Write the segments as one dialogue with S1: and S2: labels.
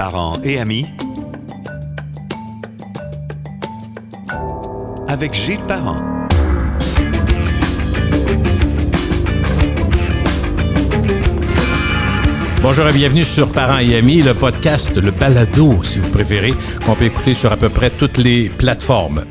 S1: Parents et amis avec Gilles Parent.
S2: Bonjour et bienvenue sur Parents et amis, le podcast, le balado, si vous préférez, qu'on peut écouter sur à peu près toutes les plateformes.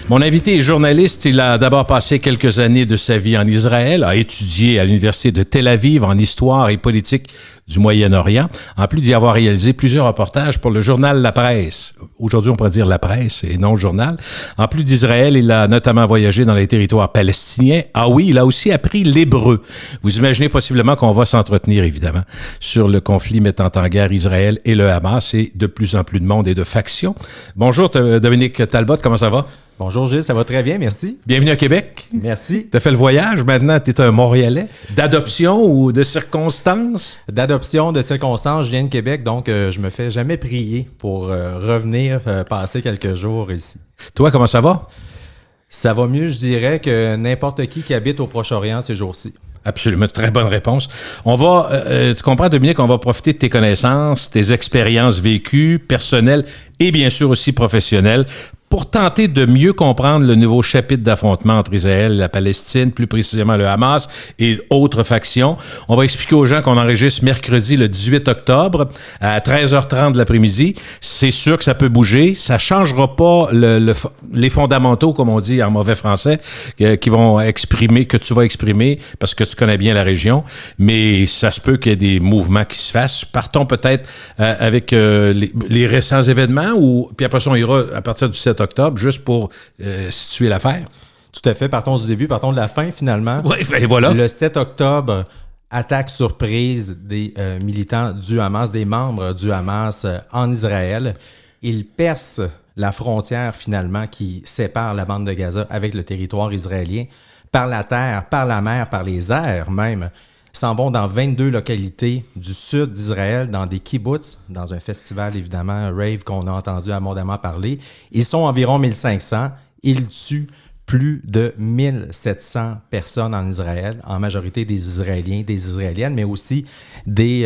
S2: Mon invité est journaliste. Il a d'abord passé quelques années de sa vie en Israël, a étudié à l'Université de Tel Aviv en histoire et politique du Moyen-Orient, en plus d'y avoir réalisé plusieurs reportages pour le journal La Presse. Aujourd'hui, on pourrait dire La Presse et non le journal. En plus d'Israël, il a notamment voyagé dans les territoires palestiniens. Ah oui, il a aussi appris l'hébreu. Vous imaginez possiblement qu'on va s'entretenir, évidemment, sur le conflit mettant en guerre Israël et le Hamas et de plus en plus de monde et de factions. Bonjour, Dominique Talbot, comment ça va?
S3: Bonjour Gilles, ça va très bien, merci.
S2: Bienvenue à Québec.
S3: Merci.
S2: Tu as fait le voyage, maintenant tu es un Montréalais. D'adoption ou de circonstances?
S3: D'adoption, de circonstances, je viens de Québec, donc je me fais jamais prier pour revenir passer quelques jours ici.
S2: Toi, comment ça va?
S3: Ça va mieux, je dirais, que n'importe qui habite au Proche-Orient ces jours-ci.
S2: Absolument, très bonne réponse. On va, tu comprends Dominique, on va profiter de tes connaissances, tes expériences vécues, personnelles et bien sûr aussi professionnelles, pour tenter de mieux comprendre le nouveau chapitre d'affrontement entre Israël et la Palestine, plus précisément le Hamas et autres factions. On va expliquer aux gens qu'on enregistre mercredi le 18 octobre à 13h30 de l'après-midi. C'est sûr que ça peut bouger. Ça changera pas les fondamentaux, comme on dit en mauvais français, qui vont exprimer, que tu vas exprimer parce que tu connais bien la région. Mais ça se peut qu'il y ait des mouvements qui se fassent. Partons peut-être avec les récents événements, puis après ça, on ira à partir du 7 octobre, juste pour situer l'affaire.
S3: Tout à fait. Partons du début, partons de la fin, finalement.
S2: Oui, ben voilà.
S3: Le 7 octobre, attaque surprise des militants du Hamas, des membres du Hamas en Israël. Ils percent la frontière, finalement, qui sépare la bande de Gaza avec le territoire israélien, par la terre, par la mer, par les airs même. Ils s'en vont dans 22 localités du sud d'Israël, dans des kibbutz, dans un festival, évidemment, rave qu'on a entendu abondamment parler. Ils sont environ 1500. Ils tuent plus de 1700 personnes en Israël, en majorité des Israéliens, des Israéliennes, mais aussi des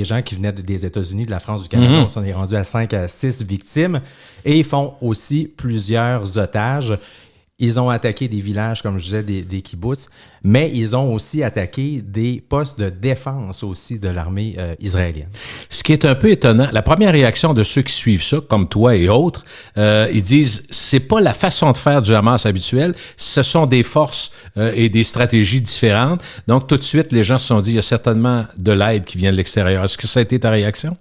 S3: gens qui venaient des États-Unis, de la France, du Canada. On est rendu à 5 à 6 victimes. Et ils font aussi plusieurs otages. Ils ont attaqué des villages, comme je disais, des kibbutz, mais ils ont aussi attaqué des postes de défense aussi de l'armée israélienne.
S2: Ce qui est un peu étonnant, la première réaction de ceux qui suivent ça, comme toi et autres, ils disent c'est pas la façon de faire du Hamas habituelle, ce sont des forces et des stratégies différentes. Donc tout de suite, les gens se sont dit il y a certainement de l'aide qui vient de l'extérieur. Est-ce que ça a été ta réaction?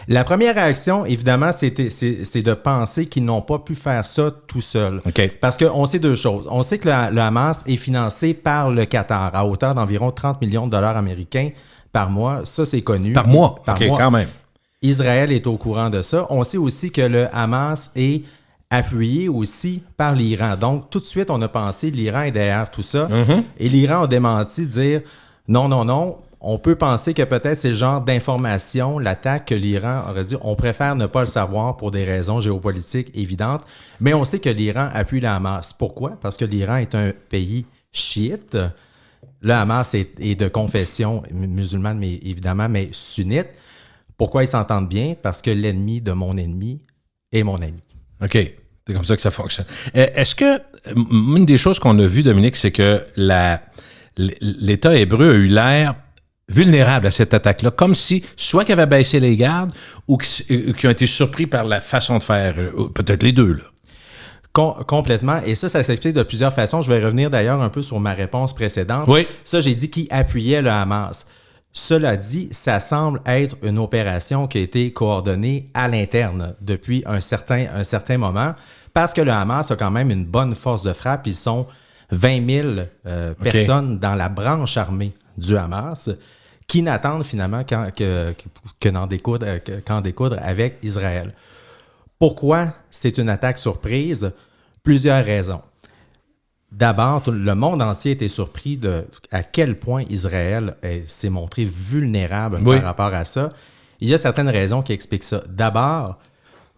S3: La première réaction, évidemment, c'est de penser qu'ils n'ont pas pu faire ça tout seuls.
S2: Okay.
S3: Parce qu'on sait deux choses. On sait que le Hamas est financé par le Qatar à hauteur d'environ 30 millions de dollars américains par mois. Ça, c'est connu.
S2: Par mois?
S3: Par
S2: OK,
S3: mois.
S2: Quand même.
S3: Israël est au courant de ça. On sait aussi que le Hamas est appuyé aussi par l'Iran. Donc, tout de suite, on a pensé que l'Iran est derrière tout ça. Et l'Iran a démenti, dire non. On peut penser que peut-être c'est le genre d'information, l'attaque que l'Iran aurait dit, on préfère ne pas le savoir pour des raisons géopolitiques évidentes, mais on sait que l'Iran appuie le Hamas. Pourquoi? Parce que l'Iran est un pays chiite. Le Hamas est de confession musulmane, mais évidemment, mais sunnite. Pourquoi ils s'entendent bien? Parce que l'ennemi de mon ennemi est mon ami.
S2: OK. C'est comme ça que ça fonctionne. Est-ce que, une des choses qu'on a vues, Dominique, c'est que l'État hébreu a eu l'air vulnérables à cette attaque-là, comme si, soit qu'ils avaient baissé les gardes ou qu'ils ont été surpris par la façon de faire, peut-être les deux, là.
S3: Complètement. Et ça s'explique de plusieurs façons. Je vais revenir d'ailleurs un peu sur ma réponse précédente.
S2: Oui.
S3: Ça, j'ai dit qui appuyait le Hamas. Cela dit, ça semble être une opération qui a été coordonnée à l'interne depuis un certain moment, parce que le Hamas a quand même une bonne force de frappe. Ils sont 20 000 personnes dans la branche armée du Hamas, qui n'attendent finalement qu'en découdre avec Israël. Pourquoi c'est une attaque surprise? Plusieurs raisons. D'abord, le monde entier était surpris à quel point Israël s'est montré vulnérable par rapport à ça. Il y a certaines raisons qui expliquent ça. D'abord,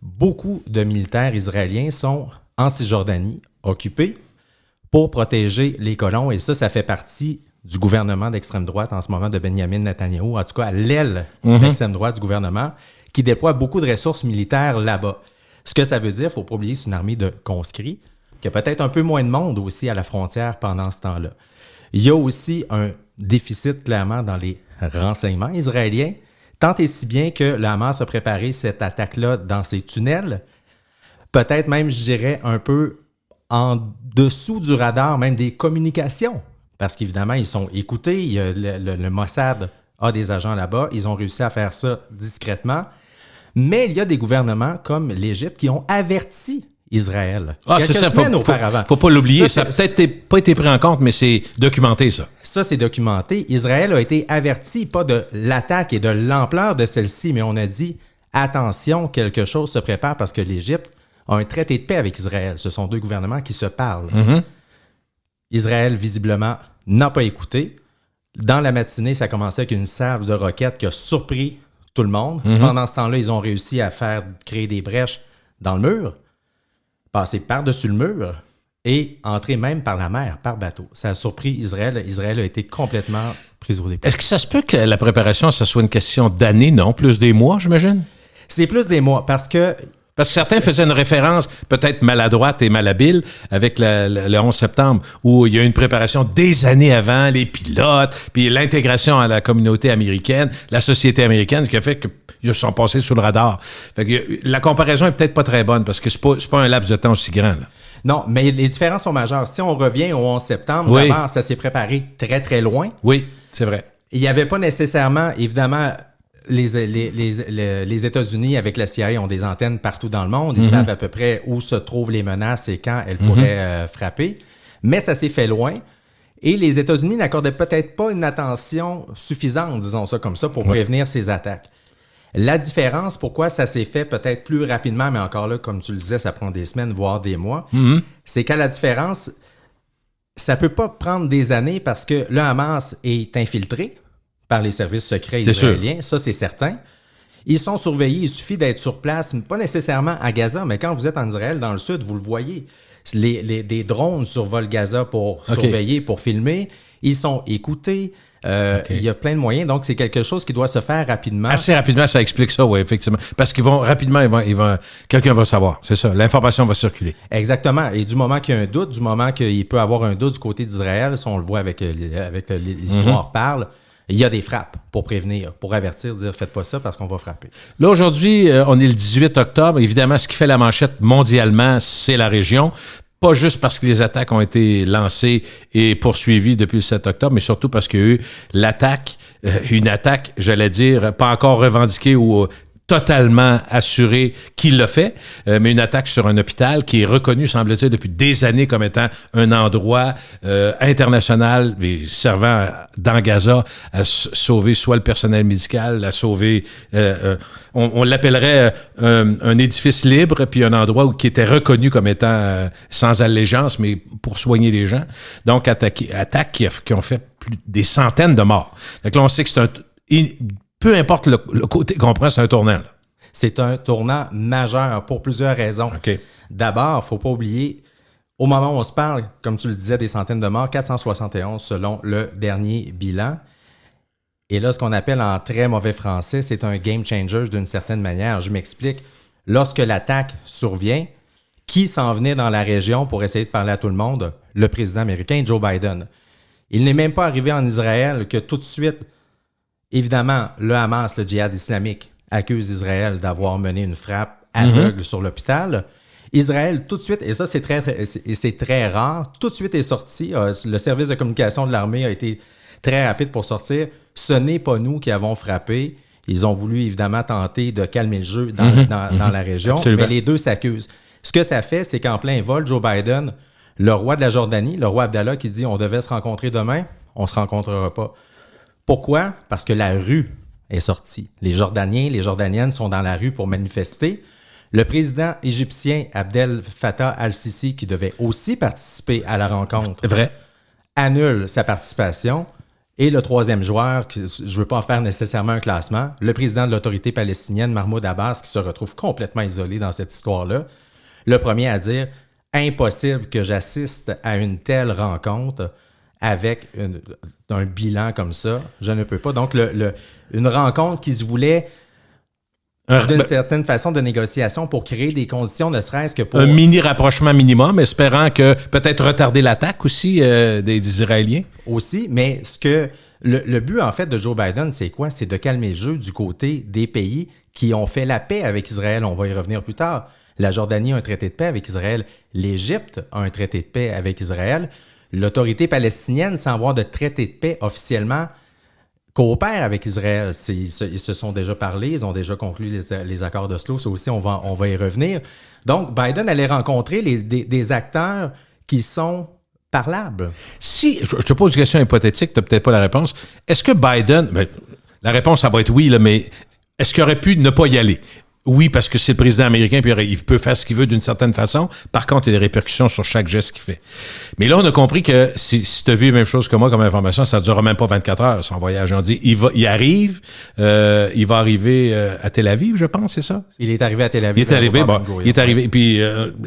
S3: beaucoup de militaires israéliens sont en Cisjordanie, occupés, pour protéger les colons, et ça fait partie du gouvernement d'extrême droite en ce moment de Benjamin Netanyahou, en tout cas à l'aile d'extrême droite du gouvernement, qui déploie beaucoup de ressources militaires là-bas. Ce que ça veut dire, il ne faut pas oublier, c'est une armée de conscrits, qui a peut-être un peu moins de monde aussi à la frontière pendant ce temps-là. Il y a aussi un déficit clairement dans les renseignements israéliens, tant et si bien que le Hamas a préparé cette attaque-là dans ses tunnels, peut-être même, je dirais, un peu en dessous du radar, même des communications, parce qu'évidemment, ils sont écoutés, il y a le Mossad a des agents là-bas, ils ont réussi à faire ça discrètement, mais il y a des gouvernements comme l'Égypte qui ont averti Israël.
S2: C'est ça,
S3: auparavant.
S2: Faut pas l'oublier. Ça n'a peut-être pas été pris en compte, mais c'est documenté, ça.
S3: Ça, c'est documenté. Israël a été averti, pas de l'attaque et de l'ampleur de celle-ci, mais on a dit, attention, quelque chose se prépare parce que l'Égypte a un traité de paix avec Israël. Ce sont deux gouvernements qui se parlent.
S2: Mm-hmm.
S3: Israël, visiblement, n'a pas écouté. Dans la matinée, ça a commencé avec une salve de roquettes qui a surpris tout le monde. Mm-hmm. Pendant ce temps-là, ils ont réussi à créer des brèches dans le mur, passer par-dessus le mur et entrer même par la mer, par bateau. Ça a surpris Israël. Israël a été complètement pris au dépourvu.
S2: Est-ce que ça se peut que la préparation, ça soit une question d'années, non? Plus des mois, j'imagine?
S3: C'est plus des mois, parce que
S2: certains faisaient une référence peut-être maladroite et malhabile avec le 11 septembre, où il y a eu une préparation des années avant, les pilotes, puis l'intégration à la communauté américaine, la société américaine, qui a fait qu'ils sont passés sous le radar. Fait que la comparaison est peut-être pas très bonne, parce que c'est pas un laps de temps aussi grand, là.
S3: Non, mais les différences sont majeures. Si on revient au 11 septembre,
S2: oui.
S3: D'abord, ça s'est préparé très, très loin.
S2: Oui, c'est vrai.
S3: Il n'y avait pas nécessairement, évidemment, les États-Unis, avec la CIA, ont des antennes partout dans le monde. Ils savent à peu près où se trouvent les menaces et quand elles pourraient frapper. Mais ça s'est fait loin. Et les États-Unis n'accordaient peut-être pas une attention suffisante, disons ça comme ça, pour prévenir ces attaques. La différence, pourquoi ça s'est fait peut-être plus rapidement, mais encore là, comme tu le disais, ça prend des semaines, voire des mois, c'est qu'à la différence, ça peut pas prendre des années parce que le Hamas est infiltré par les services secrets israéliens, ça c'est certain. Ils sont surveillés, il suffit d'être sur place, pas nécessairement à Gaza, mais quand vous êtes en Israël, dans le sud, vous le voyez. Des drones survolent Gaza pour surveiller, pour filmer. Ils sont écoutés. Il y a plein de moyens, donc c'est quelque chose qui doit se faire rapidement.
S2: Assez rapidement, ça explique ça, oui, effectivement. Parce qu'ils vont rapidement, quelqu'un va savoir, c'est ça, l'information va circuler.
S3: Exactement, et du moment qu'il y a un doute, du moment qu'il peut avoir un doute du côté d'Israël, si on le voit avec l'histoire parle, il y a des frappes pour prévenir, pour avertir, dire faites pas ça parce qu'on va frapper.
S2: Là, aujourd'hui, on est le 18 octobre. Évidemment, ce qui fait la manchette mondialement, c'est la région. Pas juste parce que les attaques ont été lancées et poursuivies depuis le 7 octobre, mais surtout parce qu'il y a eu une attaque, j'allais dire, pas encore revendiquée ou totalement assuré qu'il l'a fait, mais une attaque sur un hôpital qui est reconnu, semble-t-il, depuis des années comme étant un endroit international servant dans Gaza à sauver soit le personnel médical, à sauver... on l'appellerait un édifice libre, puis un endroit qui était reconnu comme étant sans allégeance, mais pour soigner les gens. Donc, attaques qui ont fait des centaines de morts. Donc là, on sait que c'est peu importe le côté qu'on prend, c'est un tournant. Là.
S3: C'est un tournant majeur pour plusieurs raisons.
S2: Okay.
S3: D'abord, il ne faut pas oublier, au moment où on se parle, comme tu le disais, des centaines de morts, 471 selon le dernier bilan. Et là, ce qu'on appelle en très mauvais français, c'est un game changer d'une certaine manière. Je m'explique. Lorsque l'attaque survient, qui s'en venait dans la région pour essayer de parler à tout le monde? Le président américain, Joe Biden. Il n'est même pas arrivé en Israël que tout de suite... Évidemment, le Hamas, le djihad islamique, accuse Israël d'avoir mené une frappe aveugle sur l'hôpital. Israël, tout de suite, et ça c'est très rare, tout de suite est sorti. Le service de communication de l'armée a été très rapide pour sortir. Ce n'est pas nous qui avons frappé. Ils ont voulu évidemment tenter de calmer le jeu dans la région,
S2: Absolument.
S3: mais les deux s'accusent. Ce que ça fait, c'est qu'en plein vol, Joe Biden, le roi de la Jordanie, le roi Abdallah, qui dit « on devait se rencontrer demain », on ne se rencontrera pas. Pourquoi? Parce que la rue est sortie. Les Jordaniens, les Jordaniennes sont dans la rue pour manifester. Le président égyptien Abdel Fattah al-Sisi, qui devait aussi participer à la rencontre, annule sa participation. Et le troisième joueur, je ne veux pas en faire nécessairement un classement, le président de l'autorité palestinienne, Mahmoud Abbas, qui se retrouve complètement isolé dans cette histoire-là, le premier à dire « impossible que j'assiste à une telle rencontre » avec un bilan comme ça, je ne peux pas. Donc, une rencontre qui se voulait d'une certaine façon de négociation pour créer des conditions, ne serait-ce que pour...
S2: Un mini-rapprochement minimum, espérant que peut-être retarder l'attaque aussi des Israéliens.
S3: Aussi, mais le but, en fait, de Joe Biden, c'est quoi? C'est de calmer le jeu du côté des pays qui ont fait la paix avec Israël. On va y revenir plus tard. La Jordanie a un traité de paix avec Israël. L'Égypte a un traité de paix avec Israël. L'autorité palestinienne, sans avoir de traité de paix officiellement, coopère avec Israël. Ils se sont déjà parlé, ils ont déjà conclu les accords d'Oslo. Ça aussi, on va y revenir. Donc, Biden allait rencontrer des acteurs qui sont parlables.
S2: Si, je te pose une question hypothétique, tu n'as peut-être pas la réponse. Est-ce que Biden, la réponse, ça va être oui, là, mais est-ce qu'il aurait pu ne pas y aller? Oui, parce que c'est le président américain, puis il peut faire ce qu'il veut d'une certaine façon. Par contre, il y a des répercussions sur chaque geste qu'il fait. Mais là, on a compris que si tu as vu la même chose que moi comme information, ça ne durera même pas 24 heures, son voyage. On dit, il va arriver à Tel Aviv, je pense, c'est ça?
S3: Il est arrivé à Tel Aviv.
S2: Il est arrivé, puis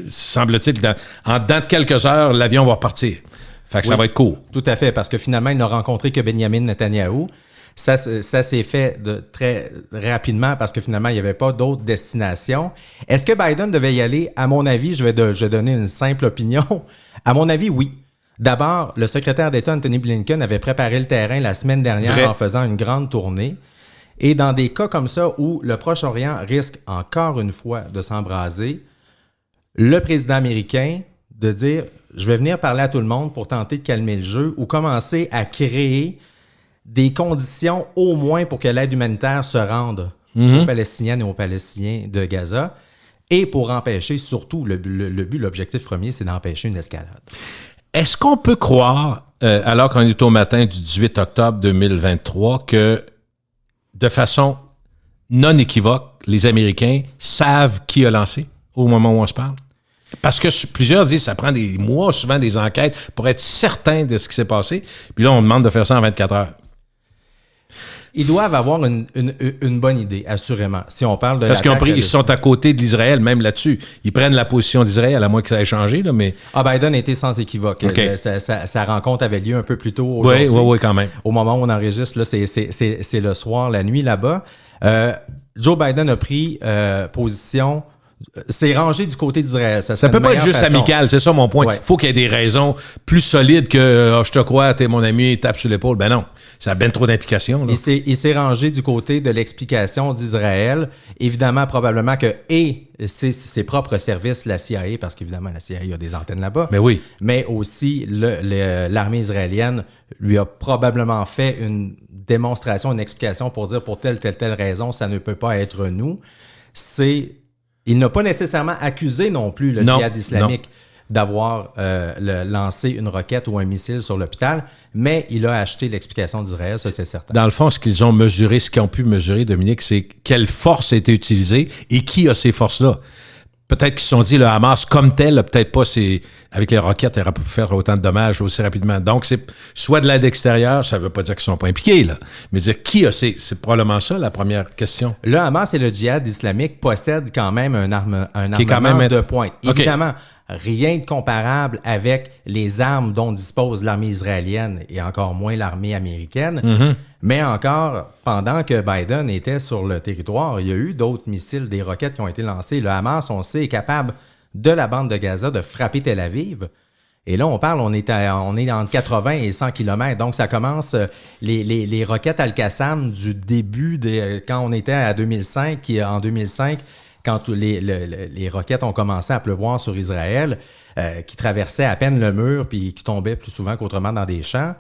S2: semble-t-il, en dedans de quelques heures, l'avion va repartir. Fait que ça va être court.
S3: Tout à fait, parce que finalement, il n'a rencontré que Benjamin Netanyahou. Ça s'est fait très rapidement parce que finalement, il n'y avait pas d'autres destinations. Est-ce que Biden devait y aller? À mon avis, je vais donner une simple opinion. À mon avis, oui. D'abord, le secrétaire d'État Anthony Blinken avait préparé le terrain la semaine dernière en faisant une grande tournée. Et dans des cas comme ça où le Proche-Orient risque encore une fois de s'embraser, le président américain de dire « Je vais venir parler à tout le monde pour tenter de calmer le jeu » ou commencer à créer des conditions au moins pour que l'aide humanitaire se rende aux Palestiniennes et aux Palestiniens de Gaza et pour empêcher surtout, l'objectif premier, c'est d'empêcher une escalade.
S2: Est-ce qu'on peut croire, alors qu'on est au matin du 18 octobre 2023, que de façon non équivoque, les Américains savent qui a lancé au moment où on se parle? Parce que plusieurs disent que ça prend des mois, souvent des enquêtes, pour être certain de ce qui s'est passé. Puis là, on demande de faire ça en 24 heures.
S3: Ils doivent avoir une bonne idée, assurément. Si on parle de
S2: parce qu'ils sont à côté de l'Israël, même là-dessus. Ils prennent la position d'Israël, à moins que ça ait changé, là, mais...
S3: Biden était sans équivoque.
S2: Okay.
S3: Sa rencontre avait lieu un peu plus tôt aujourd'hui.
S2: Oui, quand même.
S3: Au moment où on enregistre, là, c'est le soir, la nuit là-bas. Joe Biden a pris position... C'est rangé du côté d'Israël. Ça peut pas être juste
S2: amical, c'est ça mon point. Il faut qu'il y ait des raisons plus solides que je te crois, t'es mon ami, tape sur l'épaule. Ben non, ça a bien trop d'implications.
S3: Il s'est rangé du côté de l'explication d'Israël. Évidemment, probablement que c'est ses propres services, la CIA, parce qu'évidemment, la CIA a des antennes là-bas.
S2: Mais oui.
S3: Mais aussi, l'armée israélienne lui a probablement fait une démonstration, une explication pour dire pour telle raison, ça ne peut pas être nous. Il n'a pas nécessairement accusé non plus le djihad islamique d'avoir lancé une roquette ou un missile sur l'hôpital, mais il a acheté l'explication d'Israël, ça c'est certain.
S2: Dans le fond, ce qu'ils ont mesuré, ce qu'ils ont pu mesurer, Dominique, c'est quelle force a été utilisée et qui a ces forces-là. Peut-être qu'ils se sont dit, le Hamas comme tel, peut-être pas, avec les roquettes, il aurait pu faire autant de dommages aussi rapidement. Donc, c'est soit de l'aide extérieure, ça ne veut pas dire qu'ils ne sont pas impliqués, là, mais dire qui a c'est probablement ça, la première question.
S3: Le Hamas et le djihad islamique possèdent quand même un armement de pointe. Okay. Évidemment, rien de comparable avec les armes dont dispose l'armée israélienne et encore moins l'armée américaine. Mm-hmm. Mais encore, pendant que Biden était sur le territoire, il y a eu d'autres missiles, des roquettes qui ont été lancées. Le Hamas, on sait, est capable de la bande de Gaza de frapper Tel Aviv. Et là, on est entre 80 et 100 km. Donc, ça commence les roquettes Al-Qassam du début, quand on était à 2005. En 2005, quand les roquettes ont commencé à pleuvoir sur Israël, qui traversaient à peine le mur puis qui tombaient plus souvent qu'autrement dans des champs,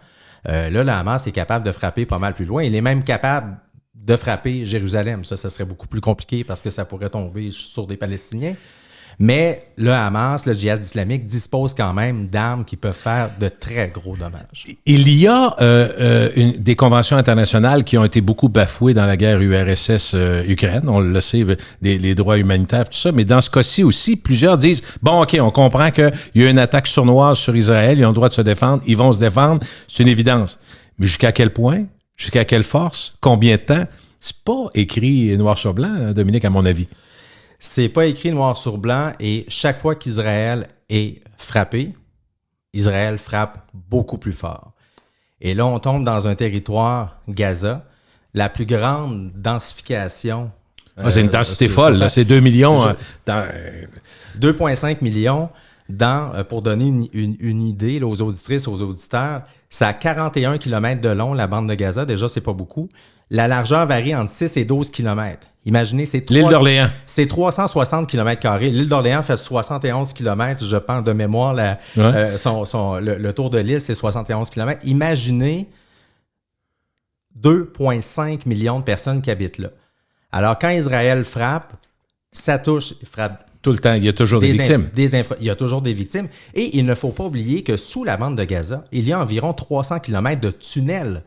S3: là, le Hamas est capable de frapper pas mal plus loin. Il est même capable de frapper Jérusalem. Ça serait beaucoup plus compliqué parce que ça pourrait tomber sur des Palestiniens. Mais le Hamas, le djihad islamique, dispose quand même d'armes qui peuvent faire de très gros dommages.
S2: Il y a des conventions internationales qui ont été beaucoup bafouées dans la guerre URSS-Ukraine. On le sait, les droits humanitaires, tout ça. Mais dans ce cas-ci aussi, plusieurs disent, bon, OK, on comprend qu'il y a une attaque sournoise sur Israël, ils ont le droit de se défendre, ils vont se défendre, c'est une évidence. Mais jusqu'à quel point? Jusqu'à quelle force? Combien de temps? C'est pas écrit noir sur blanc, Dominique, à mon avis.
S3: C'est pas écrit noir sur blanc et chaque fois qu'Israël est frappé, Israël frappe beaucoup plus fort. Et là, on tombe dans un territoire, Gaza, la plus grande densification
S2: C'est une densité
S3: sur
S2: folle, là. C'est 2 millions.
S3: 2,5 millions pour donner une idée là, aux auditrices, aux auditeurs. C'est à 41 km de long, la bande de Gaza. Déjà, c'est pas beaucoup. La largeur varie entre 6 et 12 km. Imaginez,
S2: L'île d'Orléans.
S3: C'est 360 km². L'île d'Orléans fait 71 km, je pense, de mémoire. Le tour de l'île, c'est 71 km. Imaginez 2,5 millions de personnes qui habitent là. Alors, quand Israël frappe, ça touche... frappe
S2: tout le temps, il y a toujours des victimes.
S3: Il y a toujours des victimes. Et il ne faut pas oublier que sous la bande de Gaza, il y a environ 300 km de tunnels.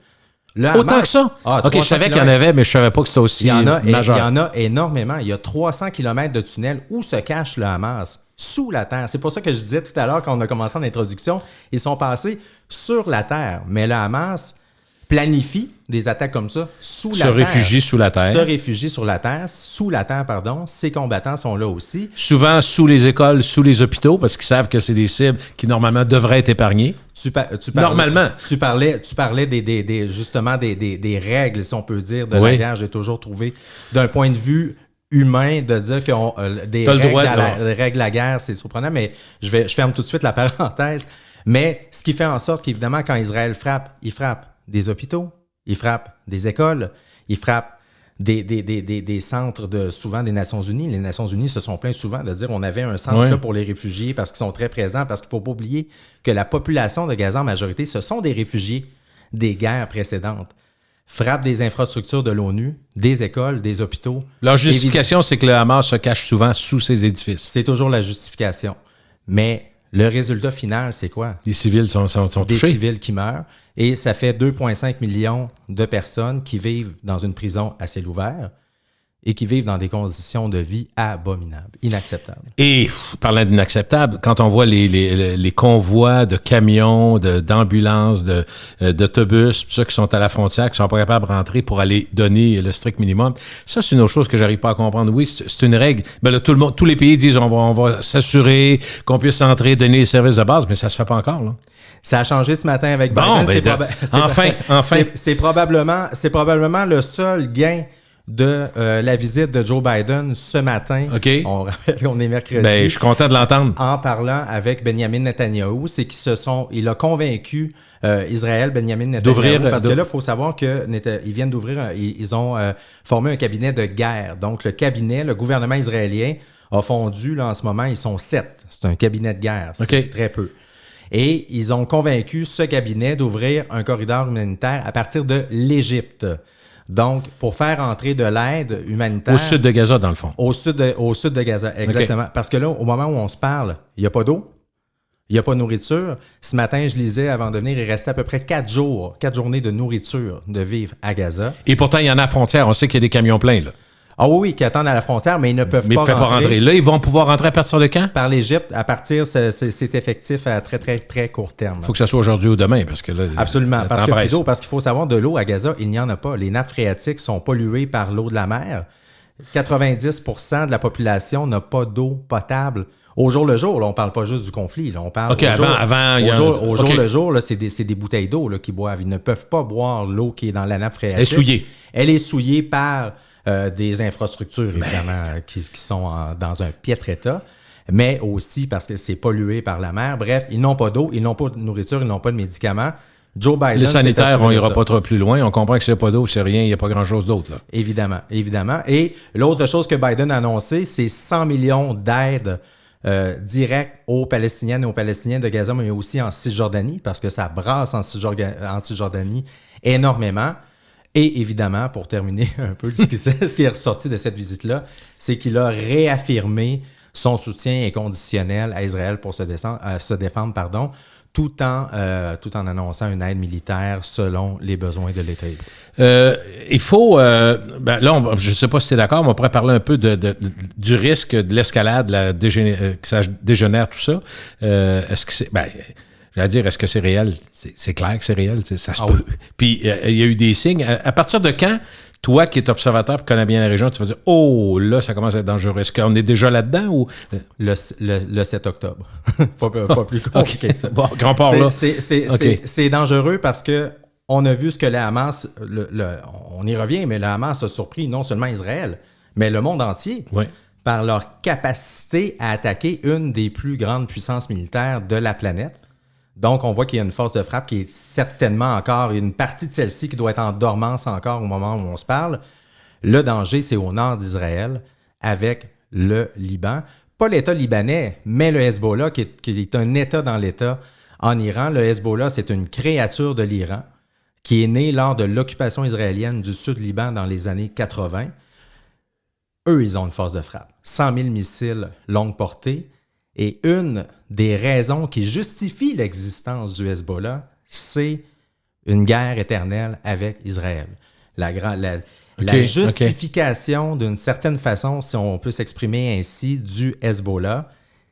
S2: Autant que ça? OK, je savais qu'il y en avait, mais je ne savais pas que c'était aussi majeur.
S3: Il y en a énormément. Il y a 300 km de tunnels où se cache le Hamas, sous la terre. C'est pour ça que je disais tout à l'heure, quand on a commencé en introduction, ils sont passés sur la terre. Mais le Hamas planifie des attaques comme ça sous la terre.
S2: Se réfugie sous la terre.
S3: Se réfugie sur la terre, sous la terre, pardon. Ces combattants sont là aussi.
S2: Souvent sous les écoles, sous les hôpitaux, parce qu'ils savent que c'est des cibles qui, normalement, devraient être épargnées. Normalement.
S3: Tu parlais justement des règles, si on peut dire, de la guerre. J'ai toujours trouvé, d'un point de vue humain, de dire que des règles de la guerre, c'est surprenant, mais je ferme tout de suite la parenthèse. Mais ce qui fait en sorte qu'évidemment, quand Israël frappe, il frappe des hôpitaux, il frappe des écoles, il frappe des centres souvent des Nations Unies. Les Nations Unies se sont plaints souvent de dire on avait un centre là pour les réfugiés parce qu'ils sont très présents, parce qu'il ne faut pas oublier que la population de Gaza en majorité, ce sont des réfugiés des guerres précédentes. Frappe des infrastructures de l'ONU, des écoles, des hôpitaux.
S2: Leur justification, c'est que le Hamas se cache souvent sous ces édifices.
S3: C'est toujours la justification. Mais le résultat final, c'est quoi?
S2: Les civils sont touchés.
S3: Des civils qui meurent. Et ça fait 2,5 millions de personnes qui vivent dans une prison à ciel ouvert et qui vivent dans des conditions de vie abominables, inacceptables.
S2: Et, parlant d'inacceptables, quand on voit les convois de camions, d'ambulances, d'autobus, ceux qui sont à la frontière, qui sont pas capables de rentrer pour aller donner le strict minimum, ça, c'est une autre chose que j'arrive pas à comprendre. Oui, c'est une règle. Ben là, tous les pays disent on va s'assurer qu'on puisse entrer, donner les services de base, mais ça se fait pas encore, là.
S3: Ça a changé ce matin avec Biden.
S2: Enfin.
S3: C'est probablement le seul gain de la visite de Joe Biden ce matin.
S2: OK.
S3: On rappelle qu'on est mercredi.
S2: Ben, je suis content de l'entendre.
S3: En parlant avec Benjamin Netanyahou, c'est il a convaincu Israël, Benjamin Netanyahou, parce que là, il faut savoir qu'ils viennent d'ouvrir, ils ont formé un cabinet de guerre. Donc, le gouvernement israélien a fondu, là, en ce moment, ils sont 7. C'est un cabinet de guerre. C'est très peu. Et ils ont convaincu ce cabinet d'ouvrir un corridor humanitaire à partir de l'Égypte. Donc, pour faire entrer de l'aide humanitaire...
S2: Au sud de Gaza, dans le fond.
S3: Au sud de Gaza, exactement. Okay. Parce que là, au moment où on se parle, il n'y a pas d'eau, il n'y a pas de nourriture. Ce matin, je lisais, avant de venir, il restait à peu près 4 journées de nourriture de vivre à Gaza.
S2: Et pourtant, il y en a à la frontière. On sait qu'il y a des camions pleins, là.
S3: Ah oui, qui attendent à la frontière, mais ils ne peuvent pas rentrer.
S2: Là, ils vont pouvoir rentrer à partir de quand?
S3: Par l'Égypte, à partir, c'est effectif à très, très, très court terme.
S2: Il faut que ça soit aujourd'hui ou demain, parce que là...
S3: Absolument, parce qu'il faut savoir, de l'eau à Gaza, il n'y en a pas. Les nappes phréatiques sont polluées par l'eau de la mer. 90% de la population n'a pas d'eau potable. Au jour le jour, là, on ne parle pas juste du conflit. Là, on parle au jour le jour, là, c'est des bouteilles d'eau là, qu'ils boivent. Ils ne peuvent pas boire l'eau qui est dans la nappe phréatique.
S2: Elle est souillée.
S3: Elle est souillée par... des infrastructures, évidemment, qui sont dans un piètre état, mais aussi parce que c'est pollué par la mer. Bref, ils n'ont pas d'eau, ils n'ont pas de nourriture, ils n'ont pas de médicaments. Joe Biden...
S2: Les sanitaires, on n'ira pas trop plus loin. On comprend que s'il n'y a pas d'eau, c'est rien, il n'y a pas grand-chose d'autre, là.
S3: Évidemment. Et l'autre chose que Biden a annoncé, c'est 100 millions d'aides directes aux Palestiniennes et aux Palestiniens de Gaza, mais aussi en Cisjordanie, parce que ça brasse en Cisjordanie énormément. Et évidemment, pour terminer un peu ce qui est ressorti de cette visite-là, c'est qu'il a réaffirmé son soutien inconditionnel à Israël pour se défendre, tout en annonçant une aide militaire selon les besoins de l'État hébreu.
S2: Il faut... là, je ne sais pas si tu es d'accord, mais on pourrait parler un peu du risque de l'escalade, que ça dégénère, tout ça. Est-ce que c'est... J'allais dire, est-ce que c'est réel? C'est clair que c'est réel, ça se peut. Oui. Puis, il y a eu des signes. À partir de quand, toi qui es observateur et connais bien la région, tu vas dire, oh, là, ça commence à être dangereux. Est-ce qu'on est déjà là-dedans ou...
S3: Le 7 octobre. pas plus compliqué que ça.
S2: Bon, grand port, là.
S3: C'est dangereux parce que on a vu ce que le Hamas... on y revient, mais le Hamas a surpris non seulement Israël, mais le monde entier,
S2: Ouais.
S3: par leur capacité à attaquer une des plus grandes puissances militaires de la planète. Donc, on voit qu'il y a une force de frappe qui est certainement encore, une partie de celle-ci qui doit être en dormance encore au moment où on se parle. Le danger, c'est au nord d'Israël, avec le Liban. Pas l'État libanais, mais le Hezbollah, qui est un État dans l'État en Iran. Le Hezbollah, c'est une créature de l'Iran qui est née lors de l'occupation israélienne du sud-Liban dans les années 80. Eux, ils ont une force de frappe. 100 000 missiles longue portée. Et une des raisons qui justifie l'existence du Hezbollah, c'est une guerre éternelle avec Israël. La justification, d'une certaine façon, si on peut s'exprimer ainsi, du Hezbollah,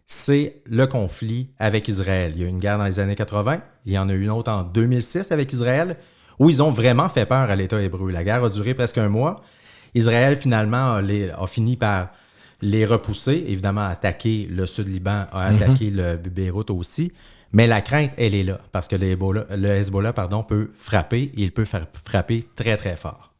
S3: c'est le conflit avec Israël. Il y a eu une guerre dans les années 80, il y en a eu une autre en 2006 avec Israël, où ils ont vraiment fait peur à l'État hébreu. La guerre a duré presque un mois. Israël, finalement, a fini par les repousser, évidemment, attaquer le Sud-Liban, a attaqué le Beyrouth aussi. Mais la crainte, elle est là, parce que le Hezbollah peut frapper, et il peut frapper très, très fort.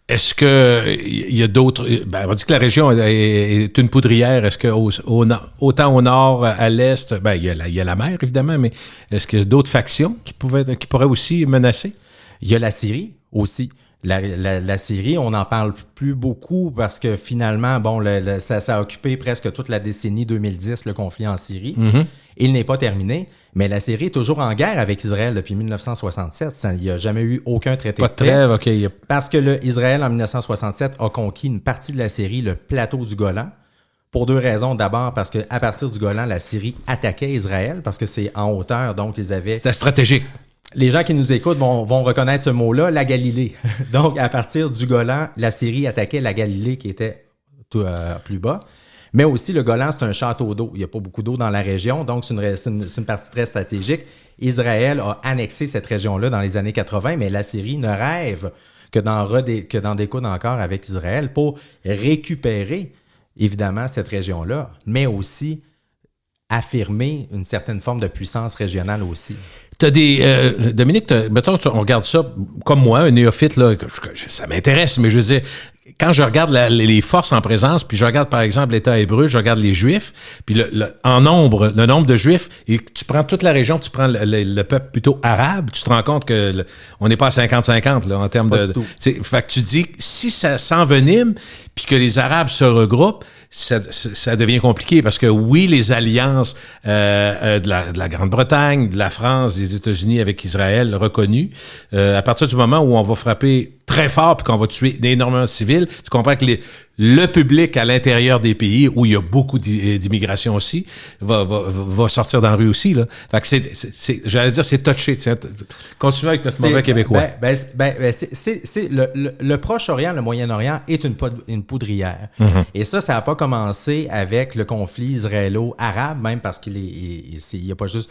S2: Est-ce qu'il y a d'autres... Ben, on dit que la région est une poudrière. Est-ce que autant au nord, à l'est, ben, il y a la mer, évidemment, mais est-ce qu'il y a d'autres factions qui pourraient aussi menacer?
S3: Il y a la Syrie aussi. La Syrie, on n'en parle plus beaucoup parce que finalement, bon, ça a occupé presque toute la décennie 2010, le conflit en Syrie. Mm-hmm. Il n'est pas terminé, mais la Syrie est toujours en guerre avec Israël depuis 1967. Il n'y a jamais eu aucun traité
S2: de trêve. OK.
S3: Parce que Israël, en 1967, a conquis une partie de la Syrie, le plateau du Golan, pour deux raisons. D'abord, parce qu'à partir du Golan, la Syrie attaquait Israël, parce que c'est en hauteur, donc ils avaient...
S2: C'était stratégique.
S3: Les gens qui nous écoutent vont reconnaître ce mot-là, la Galilée. Donc, à partir du Golan, la Syrie attaquait la Galilée qui était plus bas. Mais aussi, le Golan, c'est un château d'eau. Il n'y a pas beaucoup d'eau dans la région, donc c'est une partie très stratégique. Israël a annexé cette région-là dans les années 80, mais la Syrie ne rêve que d'en découdre encore avec Israël pour récupérer, évidemment, cette région-là, mais aussi affirmer une certaine forme de puissance régionale aussi.
S2: Dominique, mettons, on regarde ça comme moi, un néophyte, là, ça m'intéresse, mais je veux dire, quand je regarde les forces en présence, puis je regarde par exemple l'État hébreu, je regarde les Juifs, puis le nombre de Juifs, et tu prends toute la région, tu prends le peuple plutôt arabe, tu te rends compte que on n'est pas à 50-50 là, en termes de... Fait que tu dis, si ça s'envenime, puis que les Arabes se regroupent, ça devient compliqué parce que oui, les alliances de la Grande-Bretagne, de la France, des États-Unis avec Israël reconnues, à partir du moment où on va frapper très fort puis qu'on va tuer énormément de civils, tu comprends que le public à l'intérieur des pays où il y a beaucoup d'immigration aussi va sortir dans la rue aussi là. Fait que j'allais dire c'est touché. Continuons avec notre mauvais québécois.
S3: C'est le Proche-Orient, le Moyen-Orient est une poudrière. Mm-hmm. Et ça n'a pas commencé avec le conflit israélo-arabe, même parce qu'il y a pas juste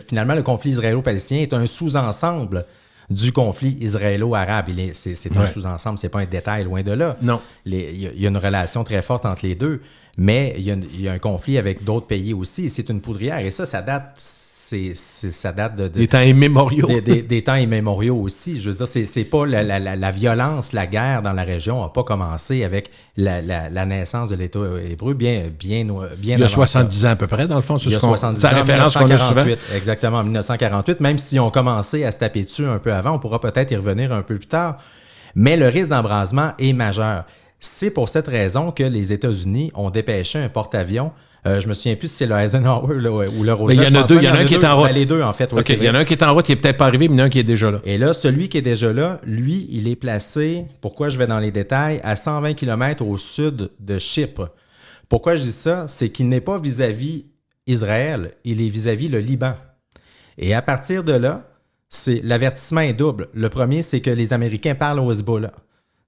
S3: finalement le conflit israélo-palestinien est un sous-ensemble du conflit israélo-arabe. C'est un sous-ensemble, c'est pas un détail, loin de là.
S2: Non.
S3: Il y a une relation très forte entre les deux, mais il y a un conflit avec d'autres pays aussi. C'est une poudrière, et ça date
S2: des temps immémoriaux.
S3: Des temps immémoriaux aussi. Je veux dire, c'est pas la violence, la guerre dans la région n'a pas commencé avec la naissance de l'État hébreu, bien
S2: il y a 70 ans à peu près, dans le fond.
S3: Il y a 70 ans,
S2: référence qu'on a souvent.
S3: Exactement, en 1948. Même si on commencé à se taper dessus un peu avant, on pourra peut-être y revenir un peu plus tard. Mais le risque d'embrasement est majeur. C'est pour cette raison que les États-Unis ont dépêché un porte-avions. Je me souviens plus si c'est le Eisenhower ou le Roosevelt.
S2: Il y en a deux. Il y en a un qui est en route.
S3: Les deux, en fait.
S2: OK, il y en a un qui est en route qui est peut-être pas arrivé, mais il y en a un qui est déjà là.
S3: Et là, celui qui est déjà là, lui, il est placé, pourquoi je vais dans les détails, à 120 km au sud de Chypre. Pourquoi je dis ça? C'est qu'il n'est pas vis-à-vis Israël, il est vis-à-vis le Liban. Et à partir de là, l'avertissement est double. Le premier, c'est que les Américains parlent au Hezbollah.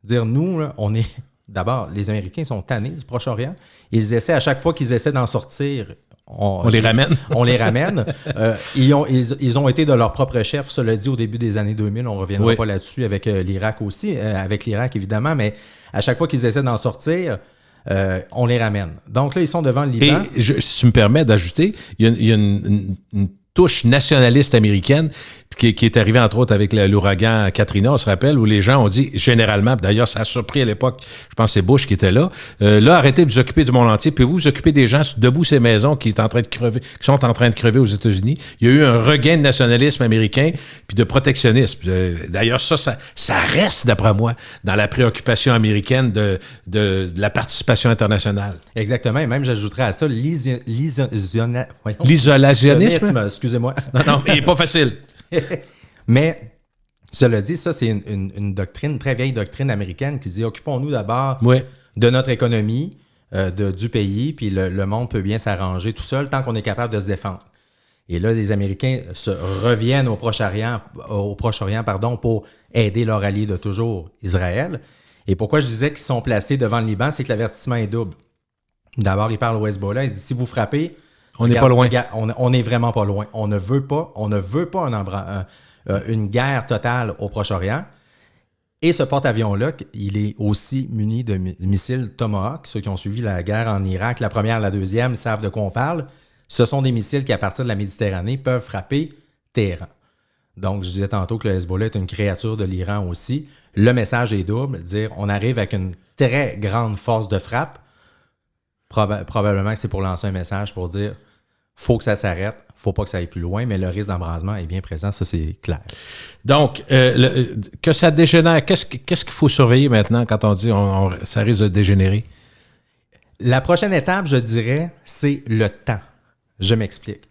S3: Dire, nous, là, on est... D'abord, les Américains sont tannés du Proche-Orient. Ils essaient, à chaque fois qu'ils essaient d'en sortir,
S2: on les ramène.
S3: On les ramène. Ils ont été de leur propre chef, cela dit, au début des années 2000. On ne reviendra pas là-dessus avec l'Irak aussi, avec l'Irak évidemment, mais à chaque fois qu'ils essaient d'en sortir, on les ramène. Donc là, ils sont devant le Liban.
S2: Et si tu me permets d'ajouter, il y a une touche nationaliste américaine. qui est arrivé entre autres avec l'ouragan Katrina, on se rappelle, où les gens ont dit généralement, d'ailleurs ça a surpris à l'époque, je pense que c'est Bush qui était là, là arrêtez de vous occuper du monde entier, puis vous occupez des gens debout ces maisons qui sont en train de crever aux États-Unis. Il y a eu un regain de nationalisme américain puis de protectionnisme. D'ailleurs ça reste d'après moi dans la préoccupation américaine de la participation internationale.
S3: Exactement, et même j'ajouterais à ça l'isolationnisme. Excusez-moi.
S2: Non, il n'est pas facile.
S3: Mais, cela dit, ça, c'est une doctrine, une très vieille doctrine américaine qui dit occupons-nous d'abord de notre économie, du pays, puis le monde peut bien s'arranger tout seul tant qu'on est capable de se défendre. Et là, les Américains se reviennent au Proche-Orient pour aider leur allié de toujours, Israël. Et pourquoi je disais qu'ils sont placés devant le Liban, c'est que l'avertissement est double. D'abord, il parle au Hezbollah, il dit si vous frappez,
S2: on n'est pas loin.
S3: On n'est vraiment pas loin. On ne veut pas une guerre totale au Proche-Orient. Et ce porte-avions-là, il est aussi muni de missiles Tomahawk. Ceux qui ont suivi la guerre en Irak, la première, la deuxième, savent de quoi on parle. Ce sont des missiles qui, à partir de la Méditerranée, peuvent frapper Téhéran. Donc, je disais tantôt que le Hezbollah est une créature de l'Iran aussi. Le message est double, dire on arrive avec une très grande force de frappe. Probablement que c'est pour lancer un message pour dire faut que ça s'arrête, faut pas que ça aille plus loin, mais le risque d'embrasement est bien présent, ça c'est clair.
S2: Donc, que ça dégénère, qu'est-ce qu'il faut surveiller maintenant quand on dit ça risque de dégénérer?
S3: La prochaine étape, je dirais, c'est le temps. Je m'explique.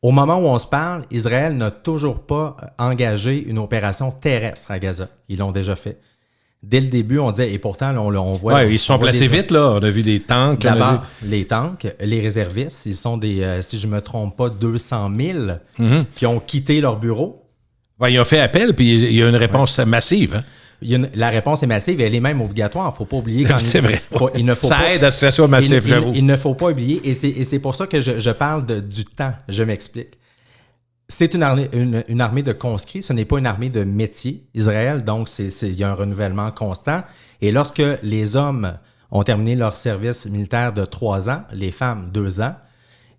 S3: Au moment où on se parle, Israël n'a toujours pas engagé une opération terrestre à Gaza. Ils l'ont déjà fait. Dès le début, on disait, et pourtant, on voit...
S2: Oui, ils se sont placés vite, là. On a vu des tanks.
S3: D'abord, les tanks, les réservistes, ils sont si je ne me trompe pas, 200 000 qui ont quitté leur bureau.
S2: Ouais, ils ont fait appel, puis il y a une réponse massive. Hein?
S3: La réponse est massive et elle est même obligatoire. Il ne faut pas oublier.
S2: C'est vrai.
S3: Ça
S2: aide à ce que ça soit massif, j'avoue.
S3: Il ne faut pas oublier, et c'est pour ça que je parle du temps. Je m'explique. C'est une armée de conscrits, ce n'est pas une armée de métier. Israël, donc, il y a un renouvellement constant. Et lorsque les hommes ont terminé leur service militaire de 3 ans, les femmes 2 ans,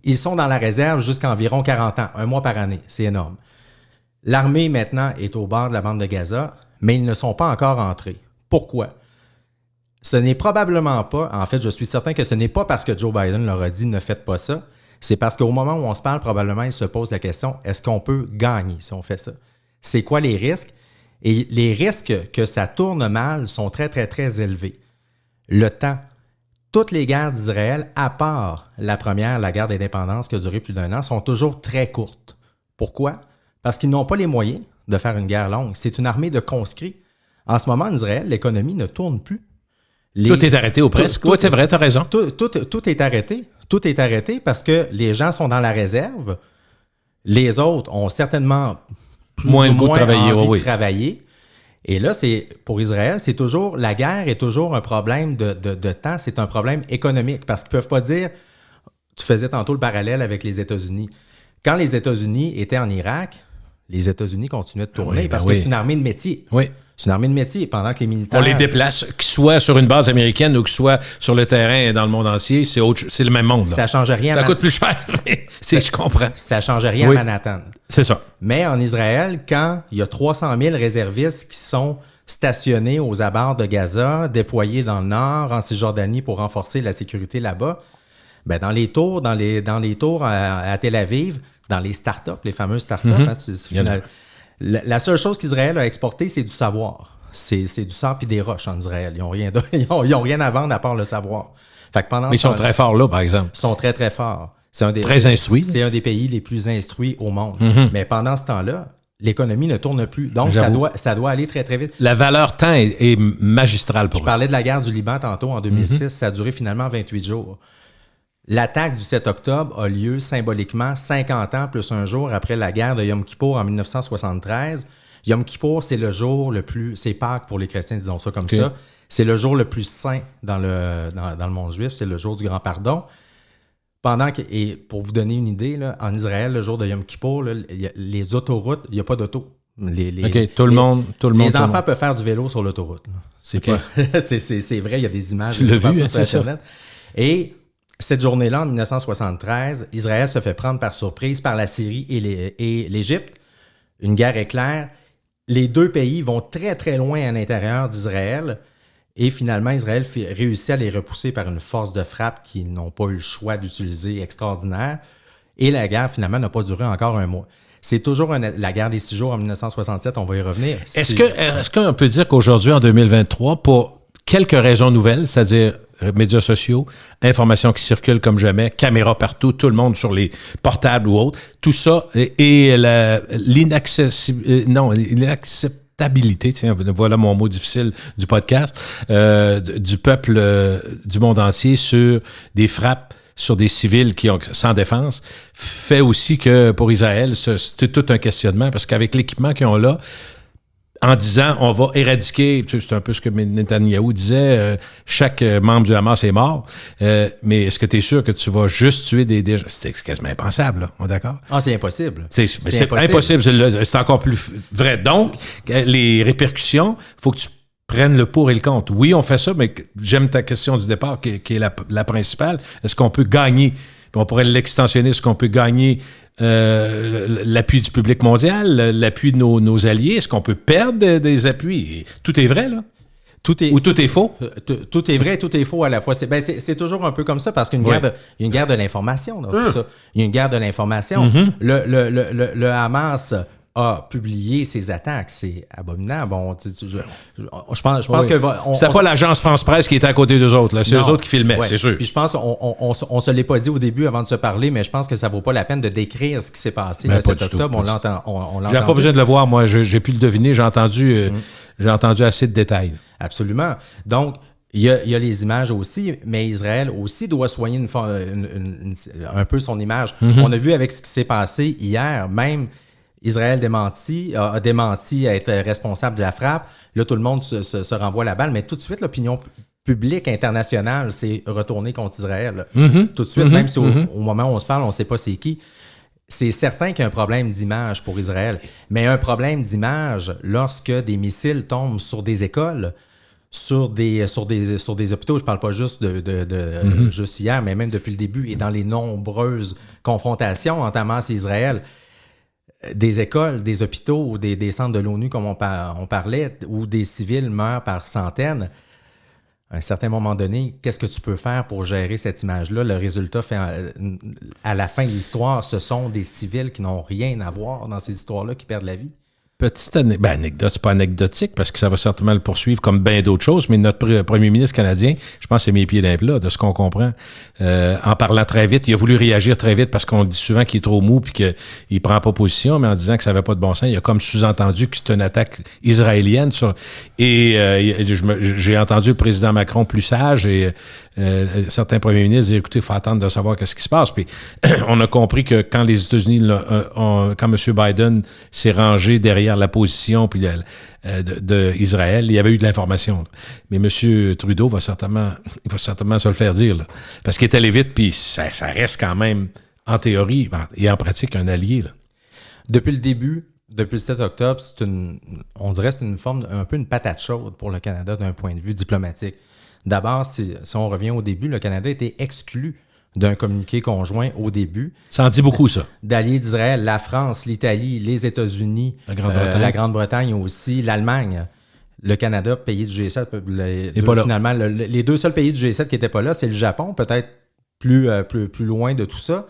S3: ils sont dans la réserve jusqu'à environ 40 ans, 1 mois par année. C'est énorme. L'armée, maintenant, est au bord de la bande de Gaza, mais ils ne sont pas encore entrés. Pourquoi? Ce n'est probablement pas, en fait, je suis certain que ce n'est pas parce que Joe Biden leur a dit « ne faites pas ça », c'est parce qu'au moment où on se parle, probablement, il se pose la question, est-ce qu'on peut gagner si on fait ça? C'est quoi les risques? Et les risques que ça tourne mal sont très, très, très élevés. Le temps. Toutes les guerres d'Israël, à part la première, la guerre d'indépendance qui a duré plus d'1 an, sont toujours très courtes. Pourquoi? Parce qu'ils n'ont pas les moyens de faire une guerre longue. C'est une armée de conscrits. En ce moment, en Israël, l'économie ne tourne plus.
S2: Tout est arrêté ou presque. Oui, c'est vrai, tu as raison.
S3: Tout est arrêté. Tout est arrêté parce que les gens sont dans la réserve. Les autres ont certainement moins envie de travailler. Et là, pour Israël, la guerre est toujours un problème de temps. C'est un problème économique parce qu'ils ne peuvent pas dire, tu faisais tantôt le parallèle avec les États-Unis. Quand les États-Unis étaient en Irak, les États-Unis continuaient de tourner parce que c'est une armée de métier. Oui. C'est une armée de métier pendant que les militaires...
S2: On les déplace, qu'ils soient sur une base américaine ou qu'ils soient sur le terrain dans le monde entier, c'est le même monde. Là.
S3: Ça ne change rien.
S2: Ça coûte plus cher, mais je comprends.
S3: Ça ne change rien à Manhattan.
S2: C'est ça.
S3: Mais en Israël, quand il y a 300 000 réservistes qui sont stationnés aux abords de Gaza, déployés dans le nord, en Cisjordanie pour renforcer la sécurité là-bas, ben dans les tours à Tel Aviv, dans les startups, les fameuses startups, la seule chose qu'Israël a exporté, c'est du savoir. C'est du sang puis des roches en Israël. Ils n'ont rien à vendre à part le savoir. Fait que
S2: mais ils sont très forts là, par exemple.
S3: Ils sont très, très forts.
S2: Très instruits.
S3: C'est un des pays les plus instruits au monde. Mais pendant ce temps-là, l'économie ne tourne plus. Donc, ça doit aller très, très vite.
S2: La valeur temps est magistrale pour eux.
S3: Je parlais de la guerre du Liban tantôt en 2006. Ça a duré finalement 28 jours. L'attaque du 7 octobre a lieu symboliquement 50 ans plus un jour après la guerre de Yom Kippour en 1973. Yom Kippour, c'est le jour le plus... C'est Pâques pour les chrétiens, disons ça comme ça. C'est le jour le plus saint dans le monde juif. C'est le jour du grand pardon. Et pour vous donner une idée, là, en Israël, le jour de Yom Kippour, là, les autoroutes, il n'y a pas d'auto.
S2: Tout le monde.
S3: Les enfants peuvent faire du vélo sur l'autoroute. C'est vrai, il y a des images.
S2: Je l'ai vu,
S3: sur Internet. Et cette journée-là, en 1973, Israël se fait prendre par surprise par la Syrie et l'Égypte. une guerre éclair. Les deux pays vont très, très loin à l'intérieur d'Israël. Et finalement, Israël réussit à les repousser par une force de frappe qu'ils n'ont pas eu le choix d'utiliser extraordinaire. Et la guerre, finalement, n'a pas duré encore un mois. C'est toujours la guerre des 6 jours en 1967, on va y revenir.
S2: Est-ce qu'on peut dire qu'aujourd'hui, en 2023, pour quelques raisons nouvelles, c'est-à-dire médias sociaux, informations qui circulent comme jamais, caméras partout, tout le monde sur les portables ou autres, tout ça et l'inacceptabilité, tiens, voilà mon mot difficile du podcast, du peuple du monde entier sur des frappes sur des civils qui ont sans défense, fait aussi que pour Israël, c'est tout un questionnement, parce qu'avec l'équipement qu'ils ont là, en disant on va éradiquer, c'est un peu ce que Netanyahou disait, chaque membre du Hamas est mort, mais est-ce que tu es sûr que tu vas juste tuer des... C'est quasiment impensable, là, on est d'accord?
S3: Ah, c'est impossible.
S2: C'est impossible, c'est encore plus vrai. Donc, les répercussions, il faut que tu prennes le pour et le contre. Oui, on fait ça, mais j'aime ta question du départ qui est la principale. Est-ce qu'on peut gagner? On pourrait l'extensionner, est-ce qu'on peut gagner l'appui du public mondial, l'appui de nos alliés? Est-ce qu'on peut perdre des appuis? Tout est vrai, là? Ou tout est faux?
S3: Tout est vrai et tout est faux à la fois. C'est toujours un peu comme ça parce qu'il y a une guerre de l'information dans tout ça. Il y a une guerre de l'information.
S2: Mm-hmm.
S3: Le Hamas a publié ses attaques. C'est abominable. Je pense que...
S2: C'était pas l'agence France-Presse qui était à côté d'eux autres. Là. C'est eux autres qui filmaient, c'est sûr.
S3: Puis je pense qu'on se l'est pas dit au début avant de se parler, mais je pense que ça vaut pas la peine de décrire ce qui s'est passé le 7 octobre. On l'entend.
S2: J'avais pas besoin de le voir, moi. J'ai pu le deviner. J'ai entendu assez de détails.
S3: Absolument. Donc, il y a les images aussi, mais Israël aussi doit soigner un peu son image. Mm-hmm. On a vu avec ce qui s'est passé hier, même Israël a démenti à être responsable de la frappe. Là, tout le monde se renvoie la balle, mais tout de suite, l'opinion publique internationale s'est retournée contre Israël. Mm-hmm. Tout de suite, même si au moment où on se parle, on ne sait pas c'est qui. C'est certain qu'il y a un problème d'image pour Israël, mais un problème d'image lorsque des missiles tombent sur des écoles, sur des hôpitaux. Je ne parle pas juste juste hier, mais même depuis le début et dans les nombreuses confrontations entre Hamas et Israël. Des écoles, des hôpitaux ou des centres de l'ONU, comme on parlait, où des civils meurent par centaines, à un certain moment donné, qu'est-ce que tu peux faire pour gérer cette image-là? Le résultat, à la fin de l'histoire, ce sont des civils qui n'ont rien à voir dans ces histoires-là, qui perdent la vie.
S2: Petite anecdote, c'est pas anecdotique parce que ça va certainement le poursuivre comme bien d'autres choses, mais notre premier ministre canadien, je pense que c'est mes pieds d'un plat, de ce qu'on comprend, en parlant très vite, il a voulu réagir très vite parce qu'on dit souvent qu'il est trop mou puis qu'il prend pas position, mais en disant que ça n'avait pas de bon sens, il a comme sous-entendu que c'est une attaque israélienne. J'ai entendu le président Macron plus sage et certains premiers ministres disaient, écoutez, il faut attendre de savoir qu'est-ce qui se passe. Puis on a compris que quand les États-Unis, quand M. Biden s'est rangé derrière la position puis d'Israël, il y avait eu de l'information. Mais M. Trudeau va certainement se le faire dire. Là, parce qu'il est allé vite, puis ça reste quand même, en théorie et en pratique, un allié. Là.
S3: Depuis le début, depuis le 7 octobre, on dirait que c'est une forme, un peu une patate chaude pour le Canada d'un point de vue diplomatique. D'abord, si on revient au début, le Canada était exclu d'un communiqué conjoint au début.
S2: Ça en dit beaucoup, ça.
S3: D'alliés d'Israël, la France, l'Italie, les États-Unis, la Grande-Bretagne aussi, l'Allemagne, le Canada, pays du G7. Finalement, les deux seuls pays du G7 qui n'étaient pas là, c'est le Japon, peut-être plus loin de tout ça.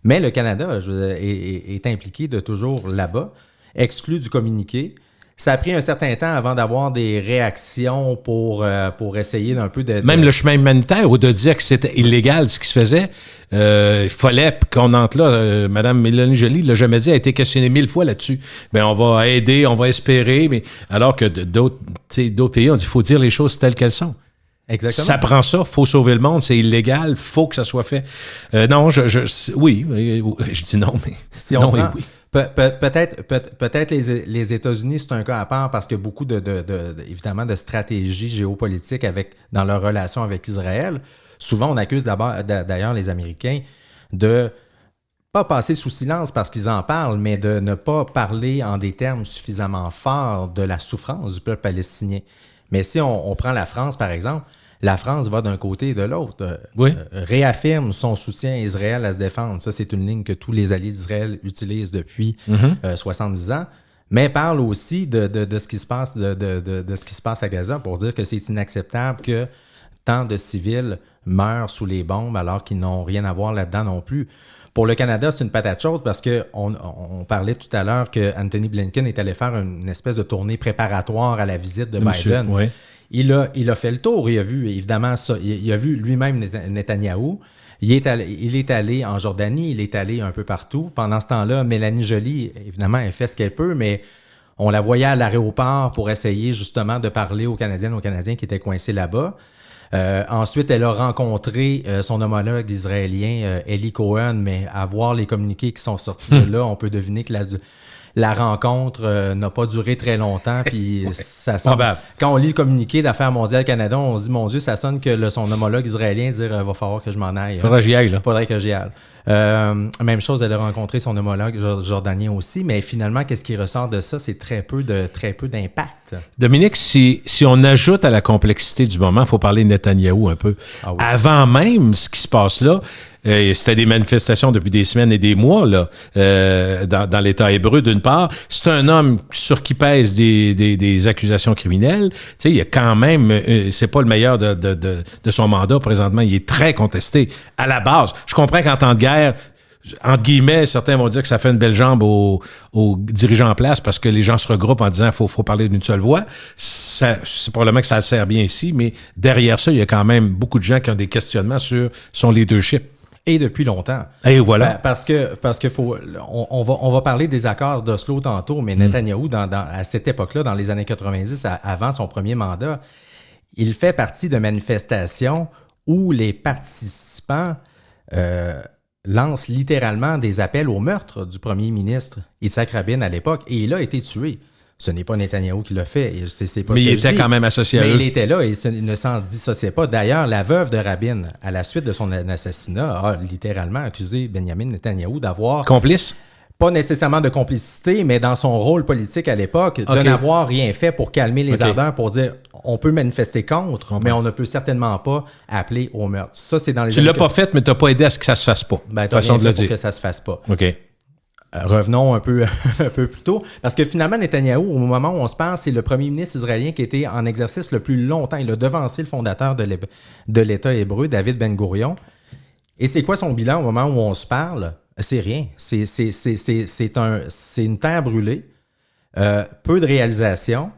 S3: Mais le Canada est impliqué de toujours là-bas, exclu du communiqué. Ça a pris un certain temps avant d'avoir des réactions pour essayer d'un peu de...
S2: Même le chemin humanitaire, ou de dire que c'était illégal ce qui se faisait, il fallait qu'on entre là. Madame Mélanie Joly l'a jamais dit, elle a été questionnée 1000 fois là-dessus. On va aider, on va espérer, mais alors que d'autres pays ont dit, il faut dire les choses telles qu'elles sont.
S3: Exactement.
S2: Ça prend ça, il faut sauver le monde, c'est illégal, il faut que ça soit fait. Non, oui, je dis non, mais
S3: si non, oui. Peut-être les États-Unis, c'est un cas à part parce qu'il y a beaucoup évidemment de stratégies géopolitiques dans leur relation avec Israël. Souvent, on accuse d'ailleurs les Américains de pas passer sous silence parce qu'ils en parlent, mais de ne pas parler en des termes suffisamment forts de la souffrance du peuple palestinien. Mais si on prend la France, par exemple, la France va d'un côté et de l'autre, réaffirme son soutien à Israël à se défendre. Ça, c'est une ligne que tous les alliés d'Israël utilisent depuis 70 ans. mais parle aussi de ce qui se passe de ce qui se passe à Gaza pour dire que c'est inacceptable que tant de civils meurent sous les bombes alors qu'ils n'ont rien à voir là-dedans non plus. Pour le Canada, c'est une patate chaude parce qu'on parlait tout à l'heure que Anthony Blinken est allé faire une espèce de tournée préparatoire à la visite de Biden.
S2: Oui.
S3: Il a fait le tour. Il a vu, évidemment, ça. Il a vu lui-même Netanyahou. Il est allé en Jordanie. Il est allé un peu partout. Pendant ce temps-là, Mélanie Joly, évidemment, elle fait ce qu'elle peut, mais on la voyait à l'aéroport pour essayer justement de parler aux Canadiens qui étaient coincés là-bas. Ensuite, elle a rencontré son homologue israélien, Eli Cohen, mais à voir les communiqués qui sont sortis de là, on peut deviner que la rencontre n'a pas duré très longtemps. Puis ça semble, quand on lit le communiqué d'Affaires mondiales Canada, on se dit, mon Dieu, ça sonne que son homologue israélien dire va falloir que je m'en aille.
S2: Faudrait que j'y aille, là.
S3: Faudrait que j'y aille. Même chose, elle a rencontré son homologue jordanien aussi, mais finalement, qu'est-ce qui ressort de ça? C'est très peu d'impact.
S2: Dominique, si on ajoute à la complexité du moment, il faut parler de Netanyahou un peu.
S3: Ah oui.
S2: Avant même ce qui se passe là, c'était des manifestations depuis des semaines et des mois là, dans l'État hébreu, d'une part. C'est un homme sur qui pèsent des accusations criminelles. Tu sais, il y a quand même... c'est pas le meilleur de son mandat présentement. Il est très contesté à la base. Je comprends qu'en temps de guerre, entre guillemets, certains vont dire que ça fait une belle jambe aux dirigeants en place parce que les gens se regroupent en disant faut parler d'une seule voix. C'est probablement que ça le sert bien ici, mais derrière ça, il y a quand même beaucoup de gens qui ont des questionnements sur son leadership.
S3: Et depuis longtemps.
S2: Et voilà.
S3: Parce que on va parler des accords d'Oslo tantôt, mais Netanyahou, à cette époque-là, dans les années 90, avant son premier mandat, il fait partie de manifestations où les participants lancent littéralement des appels au meurtre du premier ministre Yitzhak Rabin à l'époque, et il a été tué. Ce n'est pas Netanyahou qui l'a fait. C'est pas
S2: mais il était quand même associé à eux.
S3: Mais il était là et il ne s'en dissociait pas. D'ailleurs, la veuve de Rabin, à la suite de son assassinat, a littéralement accusé Benjamin Netanyahou d'avoir...
S2: Complice?
S3: Pas nécessairement de complicité, mais dans son rôle politique à l'époque, de n'avoir rien fait pour calmer les ardeurs, pour dire on peut manifester contre, mais on ne peut certainement pas appeler au meurtre. Ça, c'est dans les...
S2: Tu l'as pas fait, mais tu n'as pas aidé à ce que ça se fasse pas.
S3: Ben, t'as rien fait pour que ça se fasse pas.
S2: OK.
S3: Revenons un peu plus tôt, parce que finalement, Netanyahou, au moment où on se parle, c'est le premier ministre israélien qui était en exercice le plus longtemps. Il a devancé le fondateur de l'État hébreu, David Ben-Gourion. Et c'est quoi son bilan au moment où on se parle? C'est rien. C'est une terre brûlée, peu de réalisations.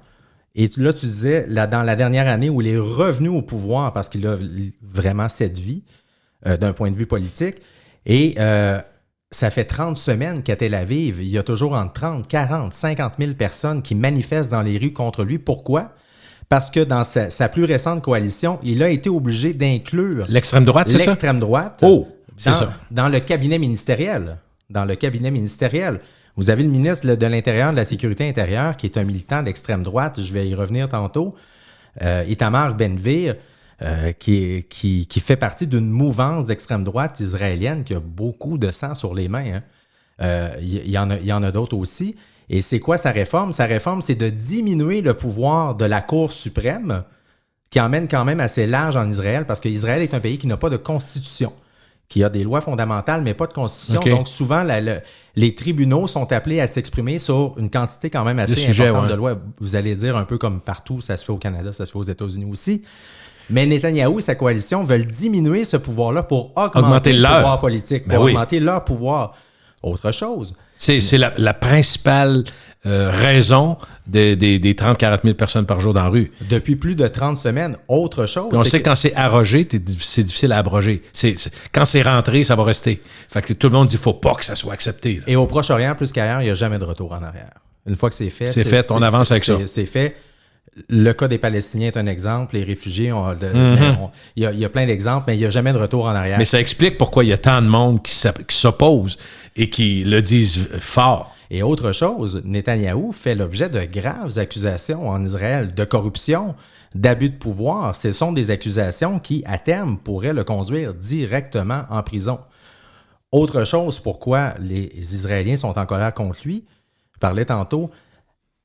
S3: Et là, tu disais, dans la dernière année où il est revenu au pouvoir, parce qu'il a vraiment cette vie, d'un point de vue politique, et... ça fait 30 semaines qu'à Tel Aviv, il y a toujours entre 30, 40, 50 000 personnes qui manifestent dans les rues contre lui. Pourquoi? Parce que dans sa plus récente coalition, il a été obligé d'inclure...
S2: L'extrême droite, c'est ça?
S3: L'extrême droite dans le cabinet ministériel. Dans le cabinet ministériel. Vous avez le ministre de l'Intérieur, de la Sécurité intérieure, qui est un militant d'extrême droite. Je vais y revenir tantôt. Itamar Ben-Gvir, qui fait partie d'une mouvance d'extrême droite israélienne qui a beaucoup de sang sur les mains. Il y en a d'autres aussi. Et c'est quoi sa réforme? Sa réforme, c'est de diminuer le pouvoir de la Cour suprême, qui emmène quand même assez large en Israël, parce qu'Israël est un pays qui n'a pas de constitution, qui a des lois fondamentales, mais pas de constitution. Okay. Donc souvent, les tribunaux sont appelés à s'exprimer sur une quantité quand même assez importante de lois. Vous allez dire un peu comme partout, ça se fait au Canada, ça se fait aux États-Unis aussi. Mais Netanyahou et sa coalition veulent diminuer ce pouvoir-là pour augmenter le pouvoir politique, pour augmenter leur pouvoir. Autre chose.
S2: C'est la principale raison des 30-40 000 personnes par jour dans la rue.
S3: Depuis plus de 30 semaines. Autre chose.
S2: Puis on sait que quand c'est arrogé, c'est difficile à abroger. Quand c'est rentré, ça va rester. Fait que tout le monde dit qu'il ne faut pas que ça soit accepté. Là.
S3: Et au Proche-Orient, plus qu'ailleurs, il n'y a jamais de retour en arrière. Une fois que c'est fait,
S2: on avance avec ça.
S3: C'est fait. Le cas des Palestiniens est un exemple. Les réfugiés, il y a plein d'exemples, mais il n'y a jamais de retour en arrière.
S2: Mais ça explique pourquoi il y a tant de monde qui s'oppose et qui le disent fort.
S3: Et autre chose, Netanyahou fait l'objet de graves accusations en Israël de corruption, d'abus de pouvoir. Ce sont des accusations qui, à terme, pourraient le conduire directement en prison. Autre chose, pourquoi les Israéliens sont en colère contre lui, je parlais tantôt,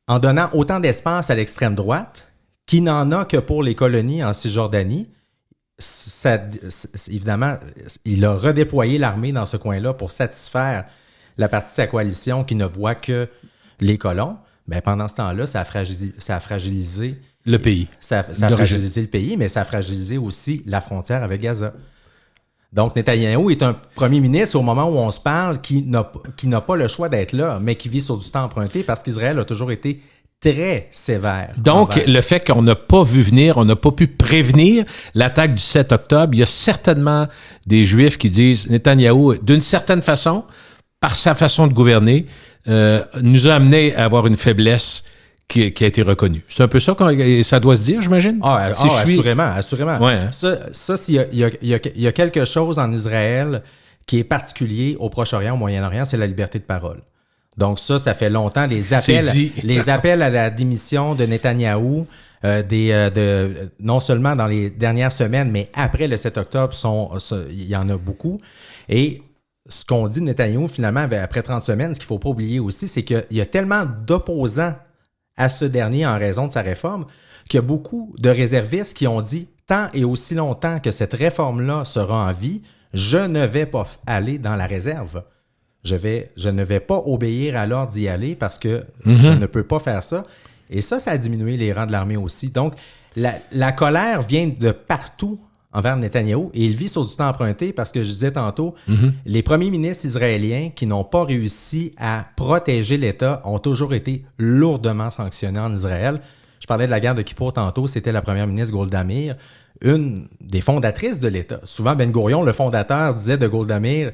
S3: en donnant autant d'espace à l'extrême droite, qui n'en a que pour les colonies en Cisjordanie. Évidemment, il a redéployé l'armée dans ce coin-là pour satisfaire la partie de sa coalition qui ne voit que les colons. Ben, pendant ce temps-là, ça a fragilisé
S2: le pays.
S3: Ça a fragilisé le pays, mais ça a fragilisé aussi la frontière avec Gaza. Donc, Netanyahou est un premier ministre au moment où on se parle qui n'a pas le choix d'être là, mais qui vit sur du temps emprunté parce qu'Israël a toujours été très sévère.
S2: Donc, le fait qu'on n'a pas vu venir, on n'a pas pu prévenir l'attaque du 7 octobre, il y a certainement des Juifs qui disent Netanyahou, d'une certaine façon, par sa façon de gouverner, nous a amené à avoir une faiblesse qui a été reconnue. C'est un peu ça que ça doit se dire, j'imagine?
S3: Assurément.
S2: Ouais, hein?
S3: Ça, il y a quelque chose en Israël qui est particulier au Proche-Orient, au Moyen-Orient, c'est la liberté de parole. Donc ça fait longtemps. Les appels à la démission de Netanyahou, non seulement dans les dernières semaines, mais après le 7 octobre, il y en a beaucoup. Et ce qu'on dit de Netanyahou, finalement, après 30 semaines, ce qu'il ne faut pas oublier aussi, c'est qu'il y a tellement d'opposants à ce dernier en raison de sa réforme qu'il y a beaucoup de réservistes qui ont dit tant et aussi longtemps que cette réforme-là sera en vie, je ne vais pas aller dans la réserve. Je ne vais pas obéir à l'ordre d'y aller parce que je ne peux pas faire ça. Et ça a diminué les rangs de l'armée aussi. Donc, la colère vient de partout envers Netanyahou et il vit sur du temps emprunté parce que je disais tantôt, les premiers ministres israéliens qui n'ont pas réussi à protéger l'État ont toujours été lourdement sanctionnés en Israël. Je parlais de la guerre de Kippour tantôt, c'était la première ministre Golda Meir, une des fondatrices de l'État. Souvent, Ben Gourion, le fondateur, disait de Golda Meir,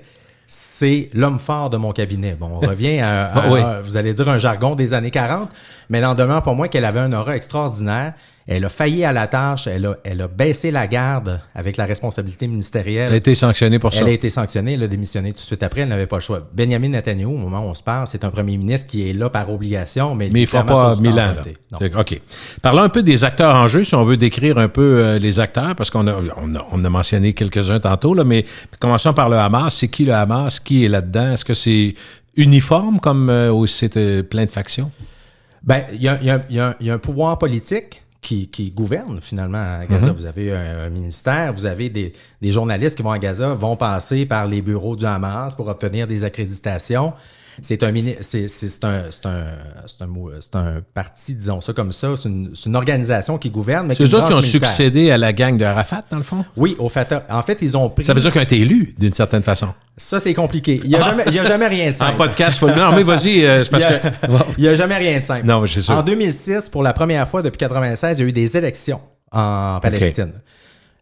S3: c'est l'homme fort de mon cabinet. Bon, on revient à vous allez dire un jargon des années 40, mais n'en demeure pas moins qu'elle avait un aura extraordinaire. Elle a failli à la tâche, elle a baissé la garde avec la responsabilité ministérielle.
S2: Elle a été sanctionnée pour ça.
S3: Elle a été sanctionnée, elle a démissionné tout de suite après, elle n'avait pas le choix. Benjamin Netanyahou, au moment où on se parle, c'est un premier ministre qui est là par obligation, mais il ne fera pas 1000 ans.
S2: OK. Parlons un peu des acteurs en jeu, si on veut décrire un peu les acteurs, parce qu'on a mentionné quelques-uns tantôt, là, mais commençons par le Hamas. C'est qui le Hamas? Qui est là-dedans? Est-ce que c'est uniforme comme ou c'est plein de factions?
S3: Ben, il y a un pouvoir politique qui gouverne finalement à Gaza. Vous avez un ministère, vous avez des journalistes qui vont à Gaza, vont passer par les bureaux du Hamas pour obtenir des accréditations. C'est un parti, disons ça comme ça, c'est une organisation qui gouverne. Mais
S2: c'est eux autres qui ont succédé à la gang de Arafat, dans le fond?
S3: Oui, au Fatah. En fait, ils ont pris...
S2: Ça veut dire qu'ils ont été élus, d'une certaine façon.
S3: Ça, c'est compliqué. Il n'y a jamais rien de simple.
S2: En podcast, non, mais vas-y, c'est parce que...
S3: Il n'y a jamais rien de simple.
S2: Non, je suis sûr.
S3: En 2006, pour la première fois depuis 1996, il y a eu des élections en Palestine. Okay.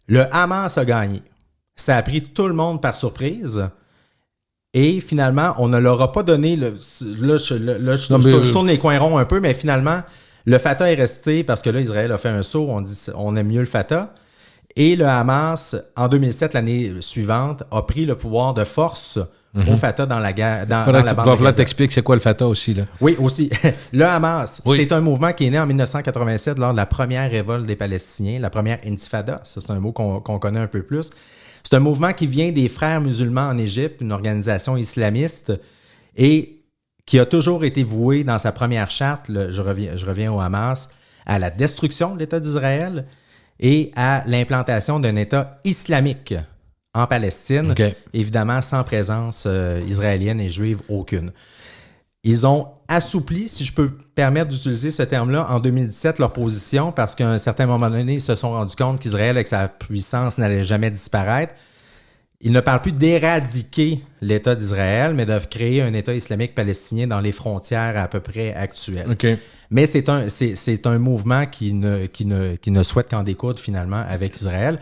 S3: Le Hamas a gagné. Ça a pris tout le monde par surprise. Et finalement, on ne leur a pas donné... Je tourne les coins ronds un peu, mais finalement, le Fatah est resté parce que là, Israël a fait un saut. On dit on aime mieux le Fatah. Et le Hamas, en 2007, l'année suivante, a pris le pouvoir de force au Fatah dans la guerre. Dans la bande de Gaza.
S2: T'expliques c'est quoi le Fatah aussi, là.
S3: Oui, aussi. Le Hamas, c'est un mouvement qui est né en 1987 lors de la première révolte des Palestiniens, la première intifada. Ça, c'est un mot qu'on connaît un peu plus. C'est un mouvement qui vient des Frères musulmans en Égypte, une organisation islamiste, et qui a toujours été voué dans sa première charte, je reviens au Hamas, à la destruction de l'État d'Israël et à l'implantation d'un État islamique en Palestine, évidemment sans présence israélienne et juive aucune. Ils ont assoupli, si je peux permettre d'utiliser ce terme-là, en 2017, leur position, parce qu'à un certain moment donné, ils se sont rendus compte qu'Israël, avec sa puissance, n'allait jamais disparaître. Ils ne parlent plus d'éradiquer l'État d'Israël, mais de créer un État islamique palestinien dans les frontières à peu près actuelles.
S2: Okay.
S3: Mais c'est un mouvement qui ne souhaite qu'en découdre finalement avec Israël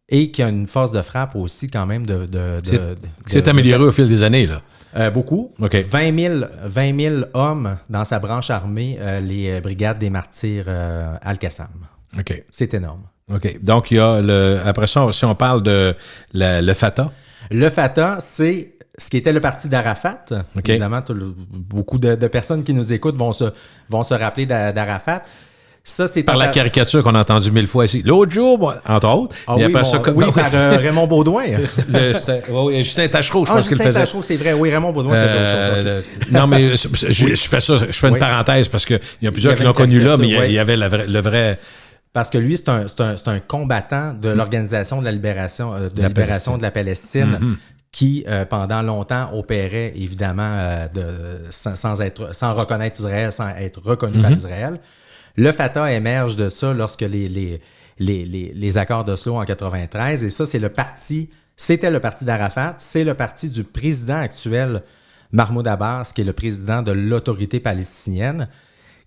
S3: et qui a une force de frappe aussi quand même
S2: c'est amélioré au fil des années, là.
S3: Beaucoup.
S2: Okay.
S3: 20 000 hommes dans sa branche armée, les brigades des martyrs Al-Qassam.
S2: Okay.
S3: C'est énorme.
S2: OK. Donc, il y a après ça, si on parle de le Fatah.
S3: Le Fatah, c'est ce qui était le parti d'Arafat.
S2: Okay.
S3: Évidemment, beaucoup de personnes qui nous écoutent vont se rappeler d'Arafat. Ça, c'est
S2: par la caricature qu'on a entendue 1000 fois ici. L'autre jour, entre autres.
S3: Par Raymond Baudouin.
S2: Justin Tachereau, je pense qu'il le faisait.
S3: Justin Tachereau, c'est vrai. Oui, Raymond Baudouin faisait autre chose.
S2: Non, mais je fais ça. Je fais une parenthèse parce qu'il y a plusieurs qui l'ont connu là, mais il y avait le vrai...
S3: Parce que lui, c'est un combattant de l'Organisation de la libération de la Palestine. qui, pendant longtemps, opérait évidemment sans reconnaître Israël, sans être reconnu par Israël. Le Fatah émerge de ça lorsque les accords d'Oslo en 93, et ça, c'était le parti d'Arafat, c'est le parti du président actuel, Mahmoud Abbas, qui est le président de l'autorité palestinienne,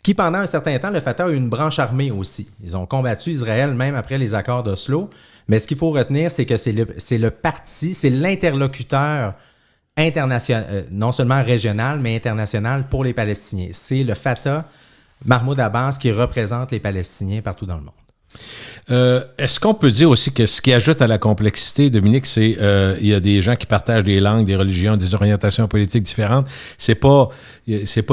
S3: qui, pendant un certain temps, le Fatah a eu une branche armée aussi. Ils ont combattu Israël même après les accords d'Oslo. Mais ce qu'il faut retenir, c'est que c'est le parti, c'est l'interlocuteur international, non seulement régional, mais international pour les Palestiniens. C'est le Fatah, Mahmoud Abbas, qui représente les Palestiniens partout dans le monde.
S2: Est-ce qu'on peut dire aussi que ce qui ajoute à la complexité, Dominique, c'est il y a des gens qui partagent des langues, des religions, des orientations politiques différentes. C'est pas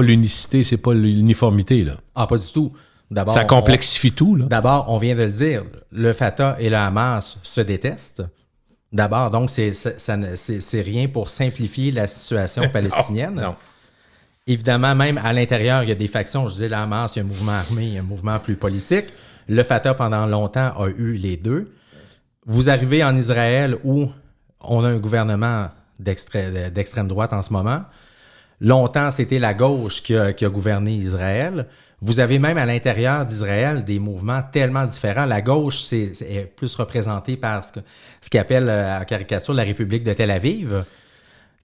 S2: l'unicité, c'est pas l'uniformité, là.
S3: Ah, pas du tout. D'abord,
S2: ça complexifie tout, là.
S3: D'abord, on vient de le dire, le Fatah et le Hamas se détestent. D'abord, donc, c'est rien pour simplifier la situation palestinienne.
S2: Non.
S3: Évidemment, même à l'intérieur, il y a des factions. Je disais, le Hamas, il y a un mouvement armé, il y a un mouvement plus politique. Le Fatah, pendant longtemps, a eu les deux. Vous arrivez en Israël où on a un gouvernement d'extrême droite en ce moment. Longtemps, c'était la gauche qui a gouverné Israël. Vous avez même à l'intérieur d'Israël des mouvements tellement différents. La gauche est plus représentée par ce qu'ils appellent en caricature la République de Tel Aviv,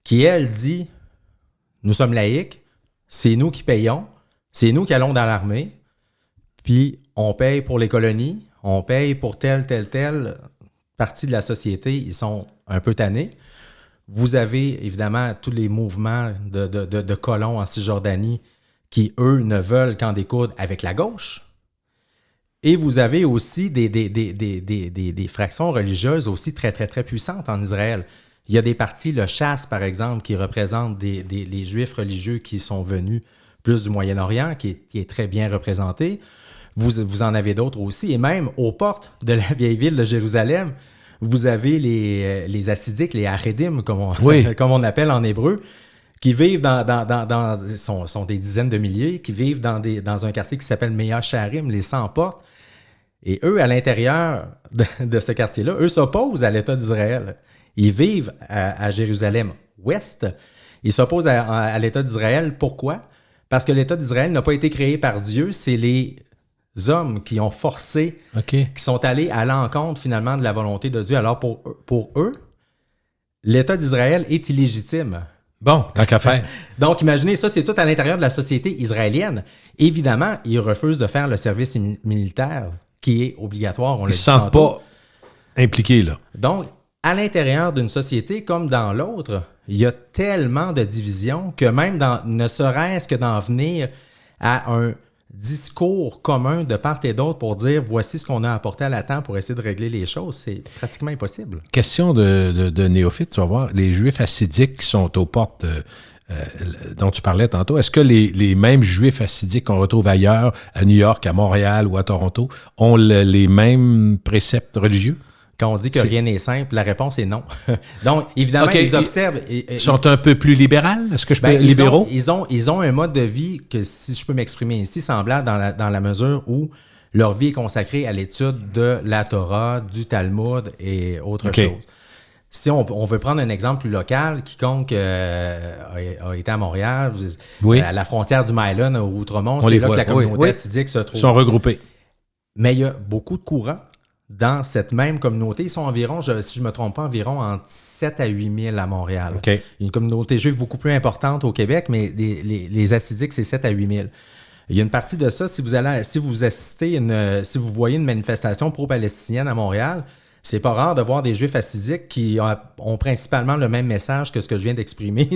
S3: qui, elle, dit « Nous sommes laïcs, c'est nous qui payons, c'est nous qui allons dans l'armée, puis on paye pour les colonies, on paye pour telle partie de la société. Ils sont un peu tannés. » Vous avez évidemment tous les mouvements de colons en Cisjordanie qui, eux, ne veulent qu'en découdre avec la gauche. Et vous avez aussi des fractions religieuses aussi très, très, très puissantes en Israël. Il y a des partis, le Chasse, par exemple, qui représentent les Juifs religieux qui sont venus plus du Moyen-Orient, qui est très bien représenté. Vous en avez d'autres aussi. Et même aux portes de la vieille ville de Jérusalem, vous avez les Hassidiques, les Haredim, comme on appelle en hébreu, qui vivent sont des dizaines de milliers, qui vivent dans un quartier qui s'appelle Mea Sharim, les 100 portes. Et eux, à l'intérieur de ce quartier-là, eux s'opposent à l'État d'Israël. Ils vivent à Jérusalem-Ouest. Ils s'opposent à l'État d'Israël. Pourquoi? Parce que l'État d'Israël n'a pas été créé par Dieu, c'est les hommes qui ont forcé, qui sont allés à l'encontre finalement de la volonté de Dieu. Alors pour eux, l'État d'Israël est illégitime.
S2: Bon, tant qu'à faire.
S3: Donc, imaginez, ça, c'est tout à l'intérieur de la société israélienne. Évidemment, ils refusent de faire le service militaire qui est obligatoire.
S2: Ils ne se sentent pas impliqués, là.
S3: Donc, à l'intérieur d'une société comme dans l'autre, il y a tellement de divisions que même ne serait-ce que d'en venir à un discours commun de part et d'autre pour dire voici ce qu'on a apporté à la table pour essayer de régler les choses, c'est pratiquement impossible.
S2: Question de néophyte, tu vas voir, les Juifs hassidiques qui sont aux portes dont tu parlais tantôt, est-ce que les mêmes Juifs hassidiques qu'on retrouve ailleurs, à New York, à Montréal ou à Toronto, ont les mêmes préceptes religieux?
S3: Quand on dit que rien n'est simple, la réponse est non. Donc, évidemment, ils observent...
S2: Ils sont un peu plus libéraux? Est-ce que je peux... libéraux?
S3: Ils ont un mode de vie que, si je peux m'exprimer ici, semblable dans la mesure où leur vie est consacrée à l'étude de la Torah, du Talmud et autre chose. Si on veut prendre un exemple plus local, quiconque a été à Montréal, à la frontière du Milan ou Outremont, c'est là que la communauté hassidique se trouve.
S2: Ils sont regroupés.
S3: Mais il y a beaucoup de courants dans cette même communauté. Ils sont environ, si je ne me trompe pas, environ entre 7 à 8 000 à Montréal. Il y a une communauté juive beaucoup plus importante au Québec, mais les Hassidiques, c'est 7 à 8 000. Il y a une partie de ça, si vous voyez une manifestation pro-palestinienne à Montréal, c'est pas rare de voir des Juifs hassidiques qui ont principalement le même message que ce que je viens d'exprimer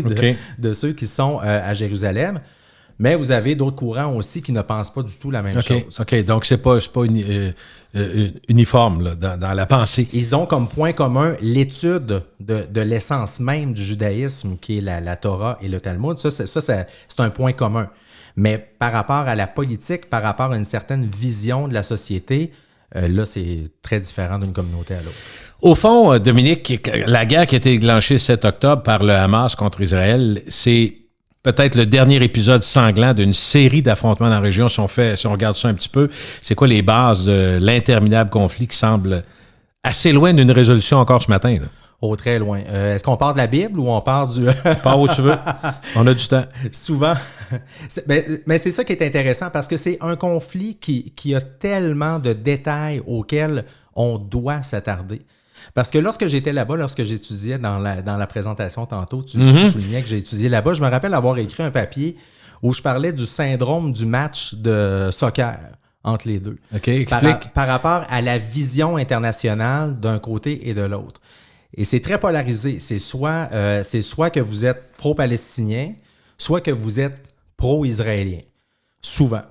S3: de ceux qui sont à Jérusalem. Mais vous avez d'autres courants aussi qui ne pensent pas du tout la même chose.
S2: OK, donc c'est pas uniforme là, dans la pensée.
S3: Ils ont comme point commun l'étude de l'essence même du judaïsme, qui est la Torah et le Talmud. Ça, c'est un point commun. Mais par rapport à la politique, par rapport à une certaine vision de la société, là, c'est très différent d'une communauté à l'autre.
S2: Au fond, Dominique, la guerre qui a été déclenchée le 7 octobre par le Hamas contre Israël, c'est peut-être le dernier épisode sanglant d'une série d'affrontements dans la région. Si on regarde ça un petit peu, c'est quoi les bases de l'interminable conflit qui semble assez loin d'une résolution encore ce matin, là?
S3: Oh, très loin. Est-ce qu'on part de la Bible ou on part du...
S2: Pars où tu veux. On a du temps.
S3: Souvent. Mais c'est ça qui est intéressant parce que c'est un conflit qui a tellement de détails auxquels on doit s'attarder. Parce que lorsque j'étais là-bas, lorsque j'étudiais dans la présentation tantôt, tu soulignais que j'ai étudié là-bas, je me rappelle avoir écrit un papier où je parlais du syndrome du match de soccer entre les deux.
S2: OK, explique.
S3: Par rapport à la vision internationale d'un côté et de l'autre. Et c'est très polarisé. C'est soit que vous êtes pro-palestinien, soit que vous êtes pro-israélien. Souvent.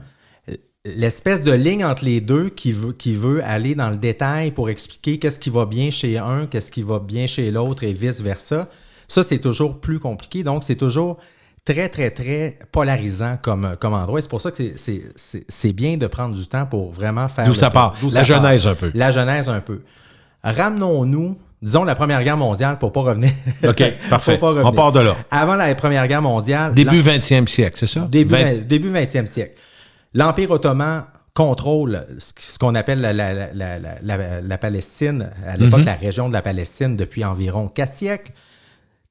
S3: L'espèce de ligne entre les deux qui veut aller dans le détail pour expliquer qu'est-ce qui va bien chez un, qu'est-ce qui va bien chez l'autre et vice-versa, ça, c'est toujours plus compliqué. Donc, c'est toujours très, très, très polarisant comme endroit. Et c'est pour ça que c'est bien de prendre du temps pour vraiment faire...
S2: D'où ça part. La genèse un peu.
S3: La genèse un peu. Ramenons-nous, disons, la Première Guerre mondiale pour ne pas revenir.
S2: OK, parfait. On part de là.
S3: Avant la Première Guerre mondiale...
S2: Début 20e siècle, c'est ça?
S3: Début 20e siècle. L'Empire ottoman contrôle ce qu'on appelle la Palestine, à l'époque la région de la Palestine, depuis environ 4 siècles.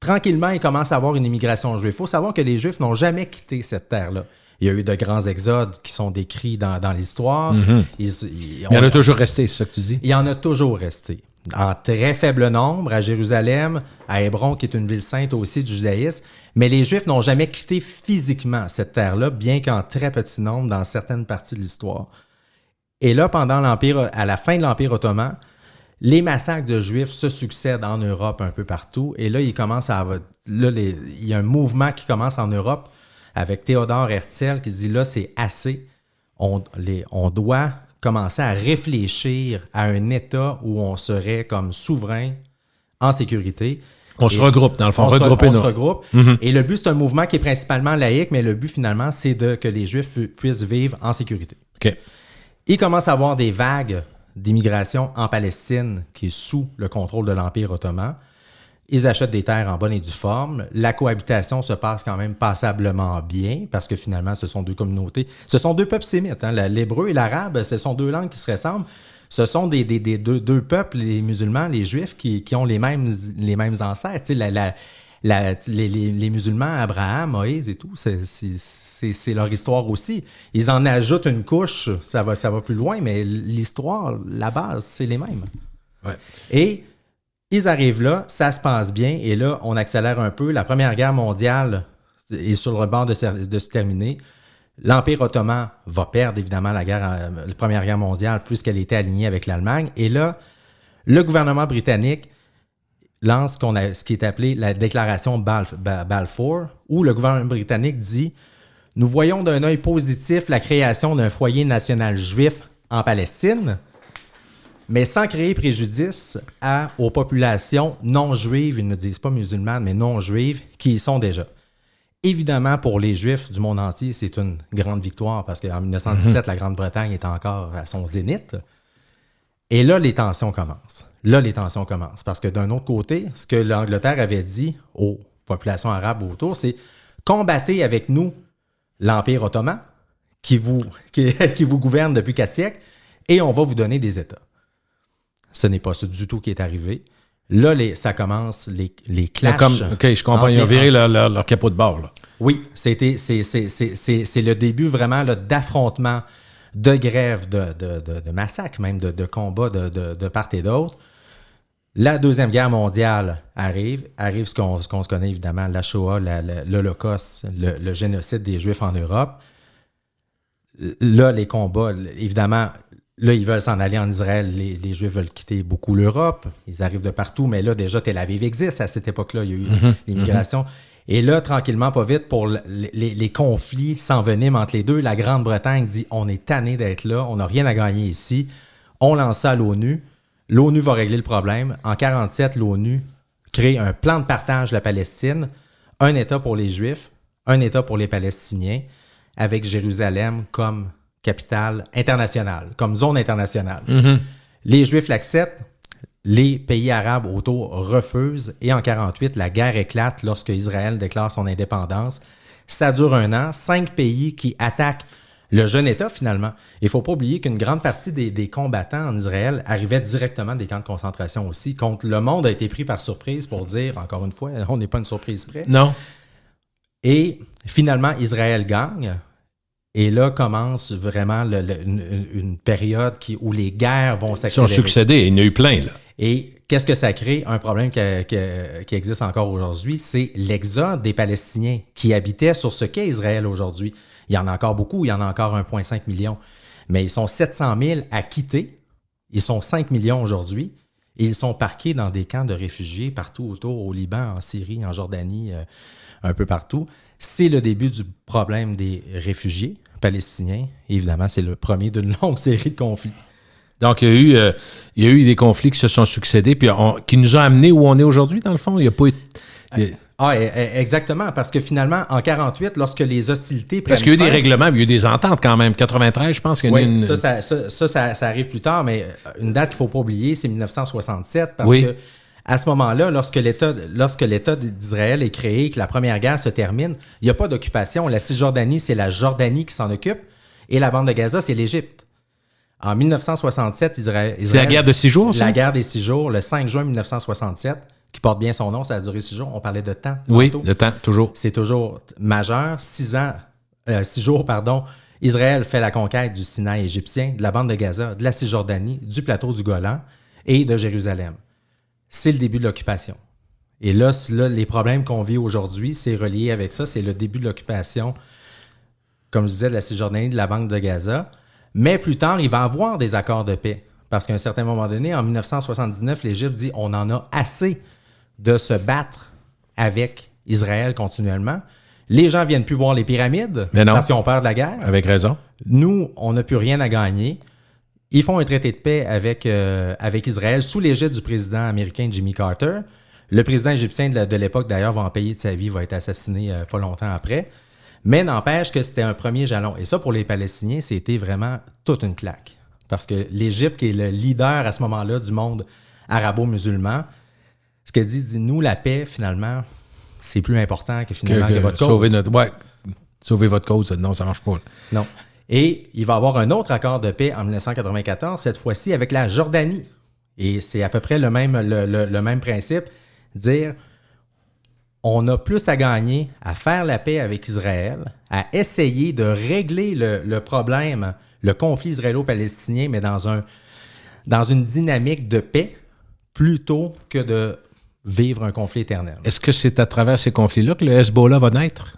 S3: Tranquillement, il commence à avoir une immigration juive. Il faut savoir que les Juifs n'ont jamais quitté cette terre-là. Il y a eu de grands exodes qui sont décrits dans l'histoire.
S2: Il y en a toujours resté, c'est ça que tu dis?
S3: Il y en a toujours resté. En très faible nombre, à Jérusalem, à Hébron, qui est une ville sainte aussi du judaïsme. Mais les Juifs n'ont jamais quitté physiquement cette terre-là, bien qu'en très petit nombre dans certaines parties de l'histoire. Et là, à la fin de l'Empire ottoman, les massacres de Juifs se succèdent en Europe un peu partout. Et là, il y a un mouvement qui commence en Europe avec Théodore Herzl qui dit là, c'est assez. On doit commencer à réfléchir à un État où on serait comme souverain, en sécurité.
S2: On se regroupe, dans le fond.
S3: On se regroupe. Et le but, c'est un mouvement qui est principalement laïque, mais le but, finalement, c'est que les Juifs puissent vivre en sécurité.
S2: OK.
S3: Il commence à avoir des vagues d'immigration en Palestine qui est sous le contrôle de l'Empire ottoman. Ils achètent des terres en bonne et due forme. La cohabitation se passe quand même passablement bien parce que finalement, ce sont deux communautés. Ce sont deux peuples sémites. L'hébreu et l'arabe, ce sont deux langues qui se ressemblent. Ce sont des deux peuples, les musulmans, les juifs, qui ont les mêmes ancêtres. Les musulmans, Abraham, Moïse et tout, c'est leur histoire aussi. Ils en ajoutent une couche, ça va plus loin, mais l'histoire, la base, c'est les mêmes.
S2: Ouais.
S3: Et ils arrivent là, ça se passe bien, et là, on accélère un peu. La Première Guerre mondiale est sur le bord de se terminer. L'Empire ottoman va perdre, évidemment, la Première Guerre mondiale, puisqu'elle était alignée avec l'Allemagne. Et là, le gouvernement britannique lance ce qui est appelé la déclaration Balfour, où le gouvernement britannique dit « Nous voyons d'un œil positif la création d'un foyer national juif en Palestine, mais sans créer préjudice aux populations non juives, ils ne disent pas musulmanes, mais non juives, qui y sont déjà. » Évidemment, pour les Juifs du monde entier, c'est une grande victoire parce qu'en 1917, la Grande-Bretagne est encore à son zénith. Et là, les tensions commencent. Parce que d'un autre côté, ce que l'Angleterre avait dit aux populations arabes autour, c'est « Combattez avec nous l'Empire ottoman qui vous gouverne depuis 4 siècles et on va vous donner des États. » Ce n'est pas ça du tout qui est arrivé. Là, ça commence, les clashs.
S2: OK, je comprends. Ils ont viré leur capot de bord. Là.
S3: Oui, c'est le début vraiment là, d'affrontements, de grèves, de massacres, même de combats de part et d'autre. La Deuxième Guerre mondiale arrive ce qu'on se connaît évidemment, la Shoah, l'Holocauste, le génocide des Juifs en Europe. Là, les combats, évidemment... Là, ils veulent s'en aller en Israël. Les Juifs veulent quitter beaucoup l'Europe. Ils arrivent de partout. Mais là, déjà, Tel Aviv existe. À cette époque-là, il y a eu l'immigration. Et là, tranquillement, pas vite, pour les conflits s'enveniment entre les deux. La Grande-Bretagne dit « On est tanné d'être là. On n'a rien à gagner ici. » On lance ça à l'ONU. L'ONU va régler le problème. En 1947, l'ONU crée un plan de partage de la Palestine. Un État pour les Juifs, un État pour les Palestiniens, avec Jérusalem comme capitale internationale, comme zone internationale. Les Juifs l'acceptent, les pays arabes autour refusent, et en 1948, la guerre éclate lorsque Israël déclare son indépendance. Ça dure 1 an, 5 pays qui attaquent le jeune État, finalement. Il ne faut pas oublier qu'une grande partie des combattants en Israël arrivaient directement des camps de concentration aussi. Contre le monde a été pris par surprise pour dire, encore une fois, on n'est pas une surprise près.
S2: Non.
S3: Et finalement, Israël gagne. Et là commence vraiment une période où les guerres vont s'accélérer.
S2: Ils ont succédé, il y en a eu plein, là.
S3: Et qu'est-ce que ça crée? Un problème qui existe encore aujourd'hui, c'est l'exode des Palestiniens qui habitaient sur ce qu'est Israël aujourd'hui. Il y en a encore beaucoup, il y en a encore 1,5 million. Mais ils sont 700 000 à quitter. Ils sont 5 millions aujourd'hui. Et ils sont parqués dans des camps de réfugiés partout autour, au Liban, en Syrie, en Jordanie, un peu partout. C'est le début du problème des réfugiés palestiniens. Et évidemment, c'est le premier d'une longue série de conflits.
S2: Donc, il y a eu des conflits qui se sont succédés, puis qui nous ont amenés où on est aujourd'hui, dans le fond. Il n'y a pas eu...
S3: Exactement, parce que finalement, en 1948, lorsque les hostilités prennent
S2: Parce qu'il y a eu
S3: fin,
S2: des règlements, il y a eu des ententes quand même. 93, je pense qu'il y a eu une...
S3: ça arrive plus tard, mais une date qu'il ne faut pas oublier, c'est 1967, parce
S2: Oui.
S3: que à ce moment-là, lorsque l'État d'Israël est créé, que la première guerre se termine, il n'y a pas d'occupation. La Cisjordanie, c'est la Jordanie qui s'en occupe, et la bande de Gaza, c'est l'Égypte. En 1967, Israël...
S2: C'est la guerre de 6 jours, ça?
S3: La guerre des 6 jours, le 5 juin 1967, qui porte bien son nom, ça a duré 6 jours. On parlait de temps.
S2: Oui,
S3: tantôt.
S2: le temps, toujours.
S3: C'est toujours majeur. 6 jours, Israël fait la conquête du Sinaï égyptien, de la bande de Gaza, de la Cisjordanie, du plateau du Golan et de Jérusalem. C'est le début de l'occupation. Et là, les problèmes qu'on vit aujourd'hui, c'est relié avec ça. C'est le début de l'occupation, comme je disais, de la Cisjordanie, de la bande de Gaza. Mais plus tard, il va y avoir des accords de paix. Parce qu'à un certain moment donné, en 1979, l'Égypte dit on en a assez de se battre avec Israël continuellement. Les gens ne viennent plus voir les pyramides parce qu'ils ont peur de la guerre.
S2: Avec raison.
S3: Nous, on n'a plus rien à gagner. Ils font un traité de paix avec Israël sous l'égide du président américain Jimmy Carter. Le président égyptien de l'époque, d'ailleurs, va en payer de sa vie, va être assassiné pas longtemps après. Mais n'empêche que c'était un premier jalon. Et ça, pour les Palestiniens, c'était vraiment toute une claque. Parce que l'Égypte, qui est le leader à ce moment-là du monde arabo-musulman, ce qu'elle dit, nous, la paix, finalement, c'est plus important que finalement que votre cause.
S2: Sauver votre cause, non, ça ne marche pas. Là.
S3: Non. Et il va y avoir un autre accord de paix en 1994, cette fois-ci avec la Jordanie. Et c'est à peu près le même principe, dire on a plus à gagner à faire la paix avec Israël, à essayer de régler le problème, le conflit israélo-palestinien, mais dans une dynamique de paix, plutôt que de vivre un conflit éternel.
S2: Est-ce que c'est à travers ces conflits-là que le Hezbollah va naître?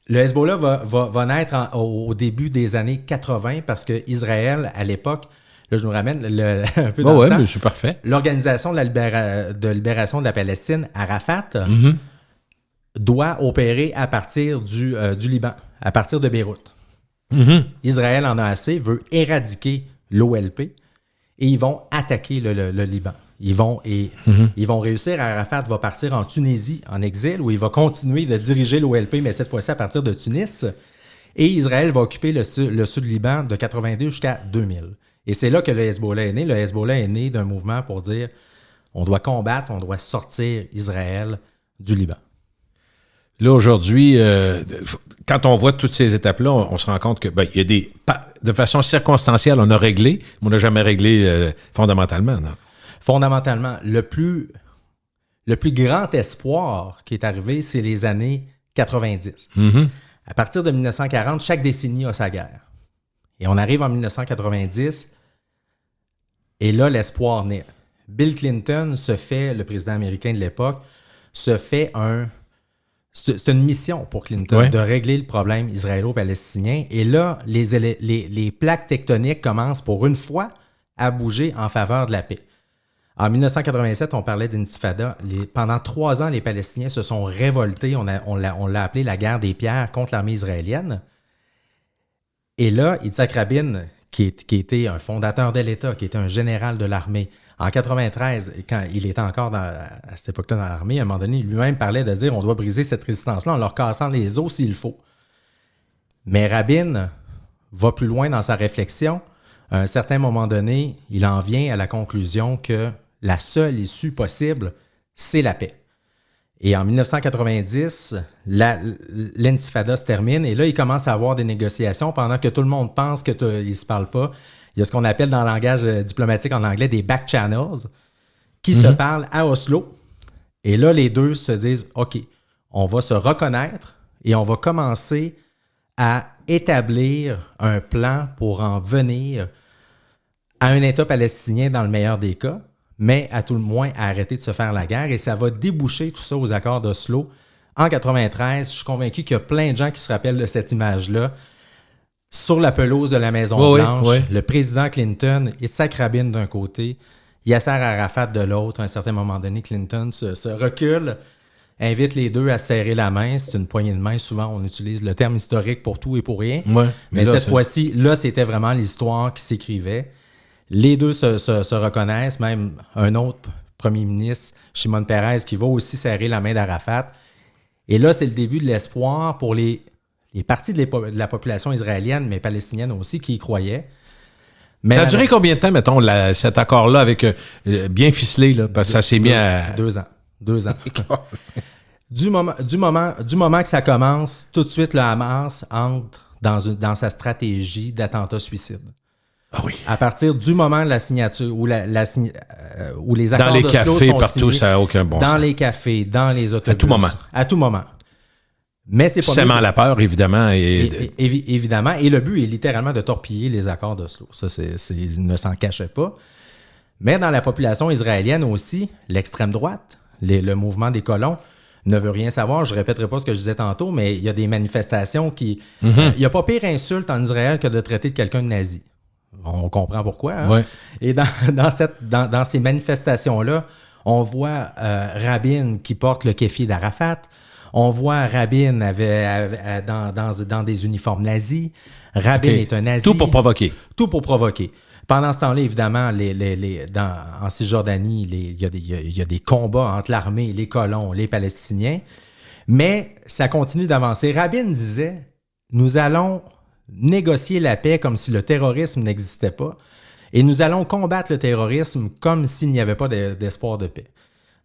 S3: Le Hezbollah va naître au début des années 80 parce que Israël, à l'époque, là je nous ramène un peu dans le temps,
S2: mais c'est parfait.
S3: L'Organisation de libération de la Palestine, Arafat, doit opérer à partir du Liban, à partir de Beyrouth. Israël en a assez, veut éradiquer l'OLP et ils vont attaquer le Liban. Ils vont réussir. Arafat va partir en Tunisie, en exil, où il va continuer de diriger l'OLP, mais cette fois-ci à partir de Tunis. Et Israël va occuper le sud du Liban de 82 jusqu'à 2000. Et c'est là que le Hezbollah est né. Le Hezbollah est né d'un mouvement pour dire on doit combattre, on doit sortir Israël du Liban.
S2: Là, aujourd'hui, quand on voit toutes ces étapes-là, on se rend compte que il y a de façon circonstancielle, on a réglé, mais on n'a jamais réglé fondamentalement. Non?
S3: Fondamentalement, le plus grand espoir qui est arrivé, c'est les années 90. À partir de 1940, chaque décennie a sa guerre. Et on arrive en 1990, et là, l'espoir naît. Bill Clinton le président américain de l'époque, c'est une mission pour Clinton de régler le problème israélo-palestinien. Et là, les plaques tectoniques commencent pour une fois à bouger en faveur de la paix. En 1987, on parlait d'intifada. Pendant 3 ans, les Palestiniens se sont révoltés. On l'a appelé la guerre des pierres contre l'armée israélienne. Et là, Yitzhak Rabin, qui était un fondateur de l'État, qui était un général de l'armée, en 1993, quand il était encore à cette époque-là dans l'armée, à un moment donné, lui-même parlait de dire on doit briser cette résistance-là en leur cassant les os s'il faut. Mais Rabin va plus loin dans sa réflexion. À un certain moment donné, il en vient à la conclusion que la seule issue possible, c'est la paix. Et en 1990, l'intifada se termine et là, il commence à avoir des négociations pendant que tout le monde pense qu'ils ne se parlent pas. Il y a ce qu'on appelle dans le langage diplomatique en anglais des back channels qui se parlent à Oslo. Et là, les deux se disent « OK, on va se reconnaître et on va commencer à établir un plan pour en venir à un État palestinien dans le meilleur des cas, mais à tout le moins à arrêter de se faire la guerre. Et ça va déboucher tout ça aux accords d'Oslo. En 1993, je suis convaincu qu'il y a plein de gens qui se rappellent de cette image-là. Sur la pelouse de la Maison-Blanche, le président Clinton, Yitzhak Rabin d'un côté, Yasser Arafat de l'autre. À un certain moment donné, Clinton se recule, invite les deux à serrer la main. C'est une poignée de main. Souvent, on utilise le terme historique pour tout et pour rien.
S2: Ouais,
S3: mais là, cette fois-ci, là, c'était vraiment l'histoire qui s'écrivait. Les deux se reconnaissent, même un autre premier ministre, Shimon Peres, qui va aussi serrer la main d'Arafat. Et là, c'est le début de l'espoir pour les parties de la population israélienne, mais palestinienne aussi, qui y croyaient. Mais
S2: ça a duré combien de temps, mettons, cet accord-là, avec bien ficelé, là, parce que ça s'est mis à...
S3: 2 ans. 2 ans. du moment que ça commence, tout de suite, le Hamas entre dans sa stratégie d'attentat-suicide.
S2: Ah oui.
S3: À partir du moment de la signature, où les accords
S2: dans les
S3: d'Oslo
S2: cafés,
S3: sont
S2: partout,
S3: signés,
S2: ça n'a aucun bon sens.
S3: dans les cafés, dans les autobus.
S2: À tout moment.
S3: À tout moment. Mais c'est pas
S2: Sèmant la peur, évidemment.
S3: Évidemment. Et le but est littéralement de torpiller les accords d'Oslo. Ça, il ne s'en cachait pas. Mais dans la population israélienne aussi, l'extrême droite, le mouvement des colons, ne veut rien savoir. Je ne répéterai pas ce que je disais tantôt, mais il y a des manifestations qui... Il n'y a pas pire insulte en Israël que de traiter de quelqu'un de nazi. On comprend pourquoi. Hein? Ouais. Et dans ces manifestations-là, on voit Rabin qui porte le kéfi d'Arafat. On voit Rabin dans des uniformes nazis. Rabin est un nazi.
S2: Tout pour provoquer.
S3: Tout pour provoquer. Pendant ce temps-là, évidemment, en Cisjordanie, il y a des combats entre l'armée, les colons, les Palestiniens. Mais ça continue d'avancer. Rabin disait, nous allons négocier la paix comme si le terrorisme n'existait pas. Et nous allons combattre le terrorisme comme s'il n'y avait pas d'espoir de paix.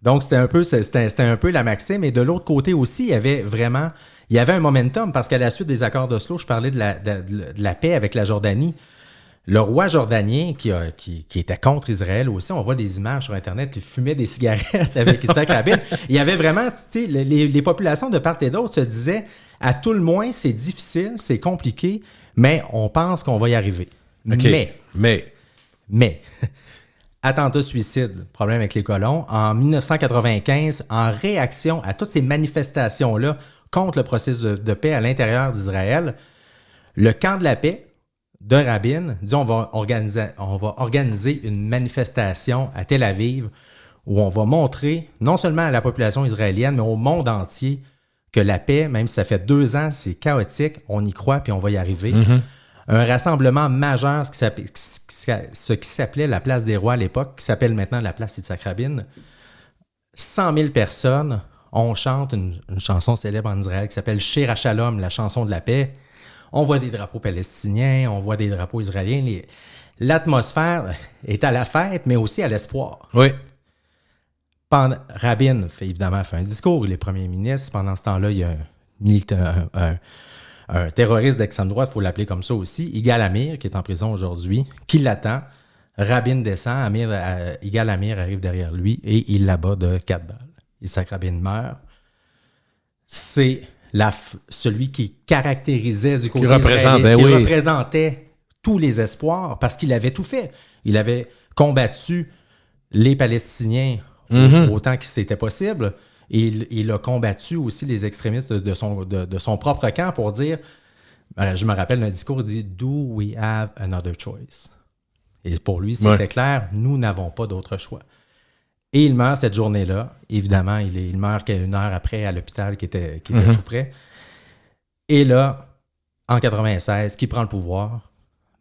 S3: Donc, c'était un peu la maxime. Et de l'autre côté aussi, il y avait un momentum, parce qu'à la suite des accords d'Oslo, je parlais de la paix avec la Jordanie. Le roi jordanien, qui était contre Israël aussi, on voit des images sur Internet, il fumait des cigarettes avec Yitzhak Rabin. Il y avait vraiment, tu sais, les populations de part et d'autre se disaient, à tout le moins, c'est difficile, c'est compliqué, mais on pense qu'on va y arriver.
S2: Okay.
S3: Mais, attentat-suicide, problème avec les colons. En 1995, en réaction à toutes ces manifestations-là contre le processus de paix à l'intérieur d'Israël, le camp de la paix de Rabin dit on va organiser une manifestation à Tel Aviv où on va montrer non seulement à la population israélienne, mais au monde entier que la paix, même si ça fait 2 ans, c'est chaotique, on y croit puis on va y arriver. Mm-hmm. Un rassemblement majeur, ce qui s'appelait la Place des Rois à l'époque, qui s'appelle maintenant la Place Yitzhak Rabin. 100 000 personnes, on chante une chanson célèbre en Israël qui s'appelle Shir HaShalom, la chanson de la paix. On voit des drapeaux palestiniens, on voit des drapeaux israéliens. L'atmosphère est à la fête, mais aussi à l'espoir.
S2: Oui.
S3: Rabin fait un discours, il est premier ministre. Pendant ce temps-là, il y a un terroriste d'extrême droite, il faut l'appeler comme ça aussi, Yigal Amir, qui est en prison aujourd'hui, qui l'attend. Rabin descend, Yigal Amir arrive derrière lui et il l'abat de 4 balles. Yitzhak Rabin meurt. C'est celui qui caractérisait du côté israélien, qui représentait tous les espoirs, parce qu'il avait tout fait. Il avait combattu les Palestiniens autant que c'était possible. Et il a combattu aussi les extrémistes de son propre camp pour dire, je me rappelle d'un discours, il dit « Do we have another choice? » Et pour lui, c'était clair, nous n'avons pas d'autre choix. Et il meurt cette journée-là. Évidemment, il meurt 1 heure après à l'hôpital qui était tout près. Et là, en 1996, qui prend le pouvoir?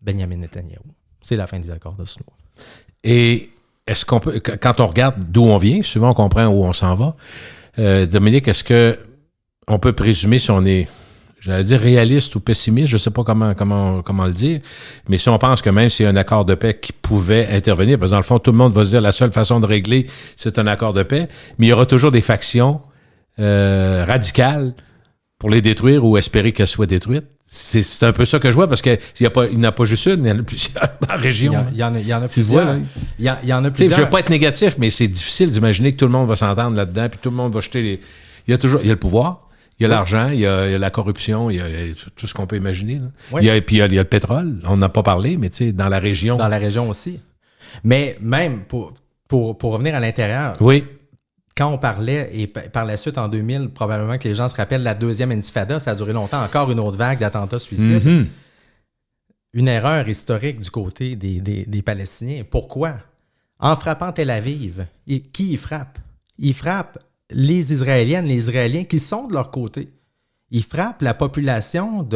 S3: Benjamin Netanyahu. C'est la fin des accords d'Oslo.
S2: Et est-ce qu'on peut, quand on regarde d'où on vient, souvent on comprend où on s'en va. Dominique, est-ce qu'on peut présumer si on est, j'allais dire réaliste ou pessimiste, je ne sais pas comment le dire, mais si on pense que même s'il y a un accord de paix qui pouvait intervenir, parce que dans le fond, tout le monde va se dire la seule façon de régler, c'est un accord de paix, mais il y aura toujours des factions radicale pour les détruire ou espérer qu'elles soient détruites. C'est un peu ça que je vois, parce qu'il n'y en a pas juste une, il y en a plusieurs dans la région.
S3: Il y en a
S2: Tu vois,
S3: plusieurs.
S2: là.
S3: Il y en a
S2: Je
S3: plusieurs.
S2: ne veux pas être négatif, mais c'est difficile d'imaginer que tout le monde va s'entendre là-dedans, puis tout le monde va jeter les... Il y a le pouvoir, il y a l'argent, il y a la corruption, il y a tout ce qu'on peut imaginer. Là.
S3: Oui.
S2: Puis il y a le pétrole, on n'a pas parlé, mais tu sais, dans la région...
S3: Dans la région aussi. Mais même, pour revenir à l'intérieur,
S2: Oui.
S3: quand on parlait, et par la suite, en 2000, probablement que les gens se rappellent la deuxième intifada, ça a duré longtemps, encore une autre vague d'attentats suicides.
S2: Mhm.
S3: Une erreur historique du côté des Palestiniens. Pourquoi? En frappant Tel Aviv, qui y frappe? Ils frappent les Israéliennes, les Israéliens qui sont de leur côté. Ils frappent la population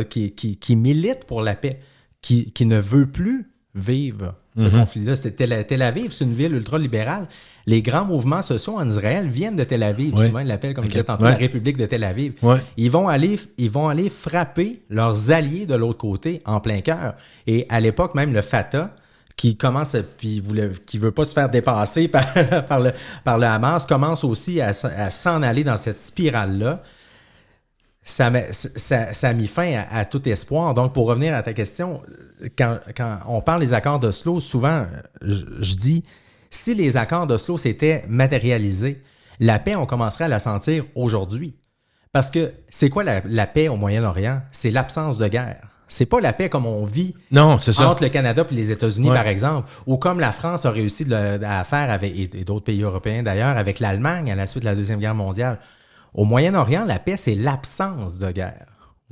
S3: qui milite pour la paix, qui ne veut plus vivre ce conflit-là. C'était Tel Aviv, c'est une ville ultra-libérale. Les grands mouvements sociaux en Israël viennent de Tel Aviv.
S2: Oui.
S3: Souvent, ils l'appellent, comme je disais tantôt,
S2: Ouais.
S3: la République de Tel Aviv.
S2: Ouais.
S3: Ils vont aller frapper leurs alliés de l'autre côté en plein cœur. Et à l'époque, même le Fatah, qui commence, qui veut pas se faire dépasser par le Hamas, commence aussi à s'en aller dans cette spirale-là. Ça a mis fin à tout espoir. Donc, pour revenir à ta question, quand on parle des accords d'Oslo, souvent, je dis, si les accords d'Oslo s'étaient matérialisés, la paix, on commencerait à la sentir aujourd'hui. Parce que c'est quoi la paix au Moyen-Orient? C'est l'absence de guerre. C'est pas la paix comme on vit
S2: Non, c'est ça.
S3: entre le Canada et les États-Unis,
S2: Ouais.
S3: par exemple, ou comme la France a réussi à faire, et d'autres pays européens d'ailleurs, avec l'Allemagne à la suite de la Deuxième Guerre mondiale. Au Moyen-Orient, la paix, c'est l'absence de guerre,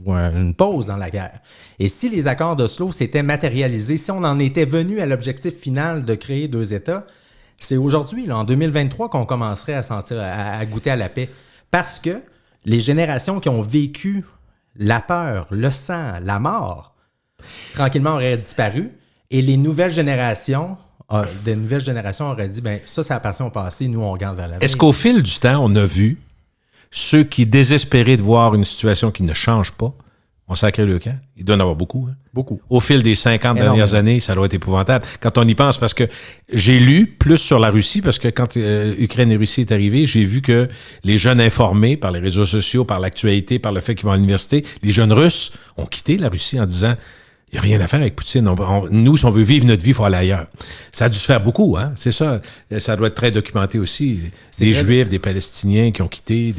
S3: ou une pause dans la guerre. Et si les accords d'Oslo s'étaient matérialisés, si on en était venu à l'objectif final de créer deux États, c'est aujourd'hui, là, en 2023, qu'on commencerait à sentir, à goûter à la paix. Parce que les générations qui ont vécu la peur, le sang, la mort, tranquillement auraient disparu. Et les nouvelles générations, auraient dit, ben ça appartient au passé, nous, on regarde vers l'avenir.
S2: Est-ce qu'au fil du temps, on a vu ceux qui, désespérés de voir une situation qui ne change pas, ont sacré le camp? Il doit y en avoir beaucoup. Hein?
S3: Beaucoup.
S2: Au fil des 50
S3: Énormément.
S2: dernières années, ça doit être épouvantable. Quand on y pense, parce que j'ai lu plus sur la Russie, parce que quand Ukraine et Russie est arrivé, j'ai vu que les jeunes informés par les réseaux sociaux, par l'actualité, par le fait qu'ils vont à l'université, les jeunes Russes ont quitté la Russie en disant il n'y a rien à faire avec Poutine. Nous, si on veut vivre notre vie, il faut aller ailleurs. Ça a dû se faire beaucoup, hein? C'est ça. Ça doit être très documenté aussi. Des Juifs, des Palestiniens qui ont quitté,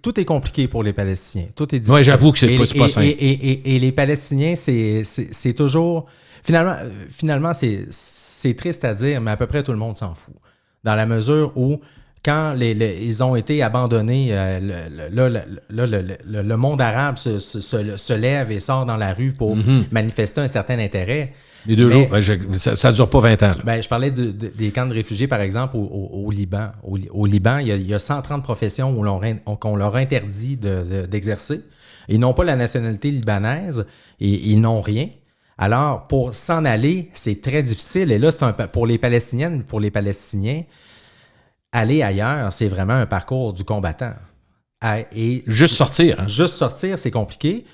S3: Tout est compliqué pour les Palestiniens. Tout est difficile.
S2: Oui, j'avoue que c'est pas simple.
S3: Et les Palestiniens, c'est toujours... Finalement, c'est triste à dire, mais à peu près tout le monde s'en fout. Dans la mesure où, quand ils ont été abandonnés, le monde arabe se lève et sort dans la rue pour manifester un certain intérêt.
S2: Les 2 jours, ça ne dure pas 20 ans. Là.
S3: Je parlais des camps de réfugiés, par exemple, au Liban. Au Liban, il y a 130 professions qu'on leur interdit d'exercer. Ils n'ont pas la nationalité libanaise et ils n'ont rien. Alors, pour s'en aller, c'est très difficile. Et là, pour les Palestiniennes, pour les Palestiniens, aller ailleurs, c'est vraiment un parcours du combattant.
S2: Juste sortir. Hein?
S3: Juste sortir, c'est compliqué.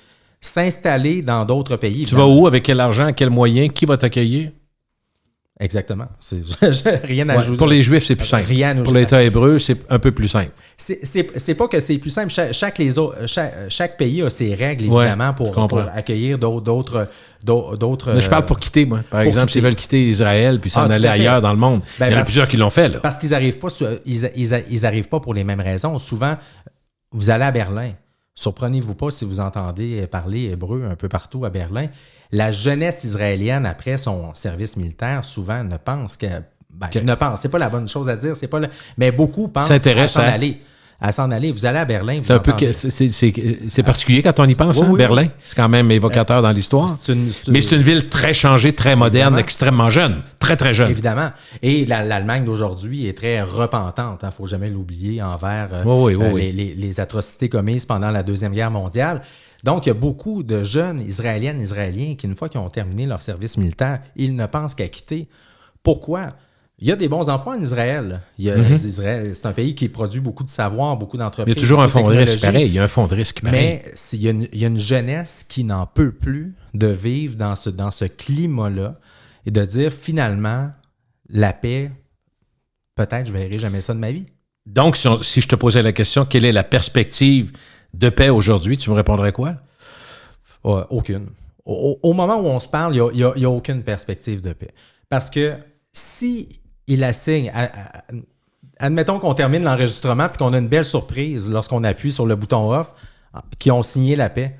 S3: S'installer dans d'autres pays.
S2: Tu vas où? Avec quel argent? Quels moyens? Qui va t'accueillir?
S3: Exactement. Rien à ajouter.
S2: Pour les Juifs, c'est plus simple. Pour l'État hébreu, c'est un peu plus simple.
S3: C'est pas que c'est plus simple. Chaque pays a ses règles, évidemment, pour accueillir d'autres.
S2: Mais je parle pour quitter, moi. Par exemple, s'ils veulent quitter Israël puis s'en aller ailleurs dans le monde. Il y en a plusieurs qui l'ont fait. Là.
S3: Parce qu'ils n'arrivent pas, ils arrivent pas pour les mêmes raisons. Souvent, vous allez à Berlin. Surprenez-vous pas si vous entendez parler hébreu un peu partout à Berlin. La jeunesse israélienne, après son service militaire, souvent ne pense que... c'est pas la bonne chose à dire, mais beaucoup pensent à s'en aller. Vous allez à Berlin,
S2: c'est particulier quand on y pense,
S3: oui.
S2: Berlin. C'est quand même évocateur dans l'histoire. Mais c'est une ville très changée, très moderne, extrêmement jeune. Très, très jeune.
S3: Évidemment. Et l'Allemagne d'aujourd'hui est très repentante, faut jamais l'oublier, envers les atrocités commises pendant la Deuxième Guerre mondiale. Donc, il y a beaucoup de jeunes Israéliennes, Israéliens qui, une fois qu'ils ont terminé leur service militaire, ils ne pensent qu'à quitter. Pourquoi? Il y a des bons emplois en Israël. Israël, c'est un pays qui produit beaucoup de savoir, beaucoup d'entreprises.
S2: Il y a toujours un fonds de risque pareil. Il y a un fonds de risque pareil.
S3: Mais il y a une jeunesse qui n'en peut plus de vivre dans ce climat-là et de dire finalement, la paix, peut-être je ne verrai jamais ça de ma vie.
S2: Donc, si je te posais la question, quelle est la perspective de paix aujourd'hui, tu me répondrais quoi?
S3: Aucune. Au moment où on se parle, il n'y a aucune perspective de paix. Parce que si il assigne, admettons qu'on termine l'enregistrement puis qu'on a une belle surprise lorsqu'on appuie sur le bouton off, qui ont signé la paix,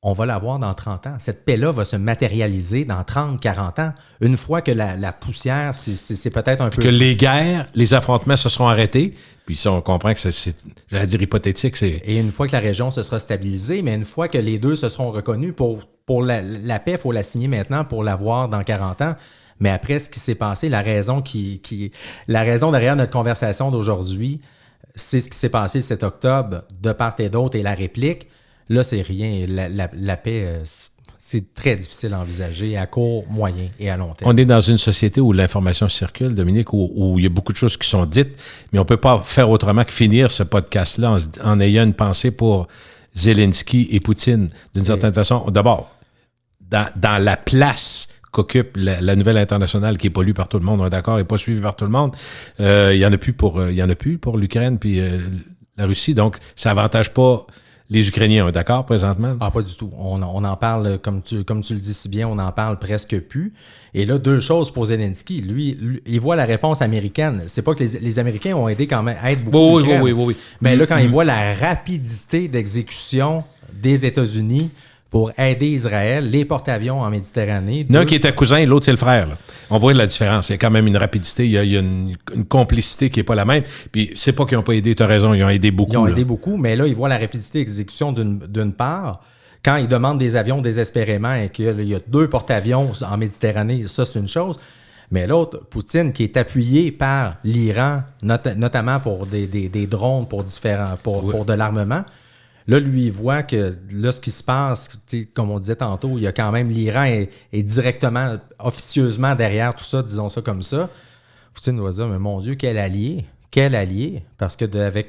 S3: on va l'avoir dans 30 ans. Cette paix-là va se matérialiser dans 30, 40 ans. Une fois que la poussière, c'est peut-être un peu...
S2: Que les guerres, les affrontements se seront arrêtés. Puis ça, on comprend que c'est j'allais dire hypothétique.
S3: Et une fois que la région se sera stabilisée, mais une fois que les deux se seront reconnus, pour la paix, il faut la signer maintenant pour l'avoir dans 40 ans. Mais après ce qui s'est passé, la raison derrière notre conversation d'aujourd'hui, c'est ce qui s'est passé le 7 octobre de part et d'autre et la réplique. Là, c'est rien. La paix, c'est très difficile à envisager à court, moyen et à long terme.
S2: On est dans une société où l'information circule, Dominique, où il y a beaucoup de choses qui sont dites, mais on ne peut pas faire autrement que finir ce podcast-là en ayant une pensée pour Zelensky et Poutine, d'une certaine façon. D'abord, dans la place qu'occupe la nouvelle internationale qui n'est pas lue par tout le monde, on est d'accord, et pas suivie par tout le monde, il y en a plus pour l'Ukraine puis la Russie, donc ça avantage pas les Ukrainiens, d'accord, présentement?
S3: Ah, pas du tout. On en parle, comme tu le dis si bien, on en parle presque plus. Et là, deux choses pour Zelensky. Lui, il voit la réponse américaine. C'est pas que les Américains ont aidé quand même à être beaucoup l'Ukraine.
S2: Oui.
S3: Mais là, quand il voit la rapidité d'exécution des États-Unis pour aider Israël, les porte-avions en Méditerranée.
S2: L'un qui est un cousin, l'autre c'est le frère. Là. On voit la différence. Il y a quand même une rapidité, il y a une complicité qui n'est pas la même. Puis c'est pas qu'ils n'ont pas aidé, tu as raison, ils ont aidé beaucoup.
S3: Ils ont aidé beaucoup, mais là, ils voient la rapidité d'exécution d'une part. Quand ils demandent des avions désespérément et qu'il y a 2 porte-avions en Méditerranée, ça c'est une chose. Mais l'autre, Poutine, qui est appuyé par l'Iran, notamment pour des drones, pour de l'armement. Là, lui, il voit que là, ce qui se passe, comme on disait tantôt, il y a quand même l'Iran est directement, officieusement derrière tout ça, disons ça comme ça. Poutine doit dire, mais mon Dieu, quel allié, parce que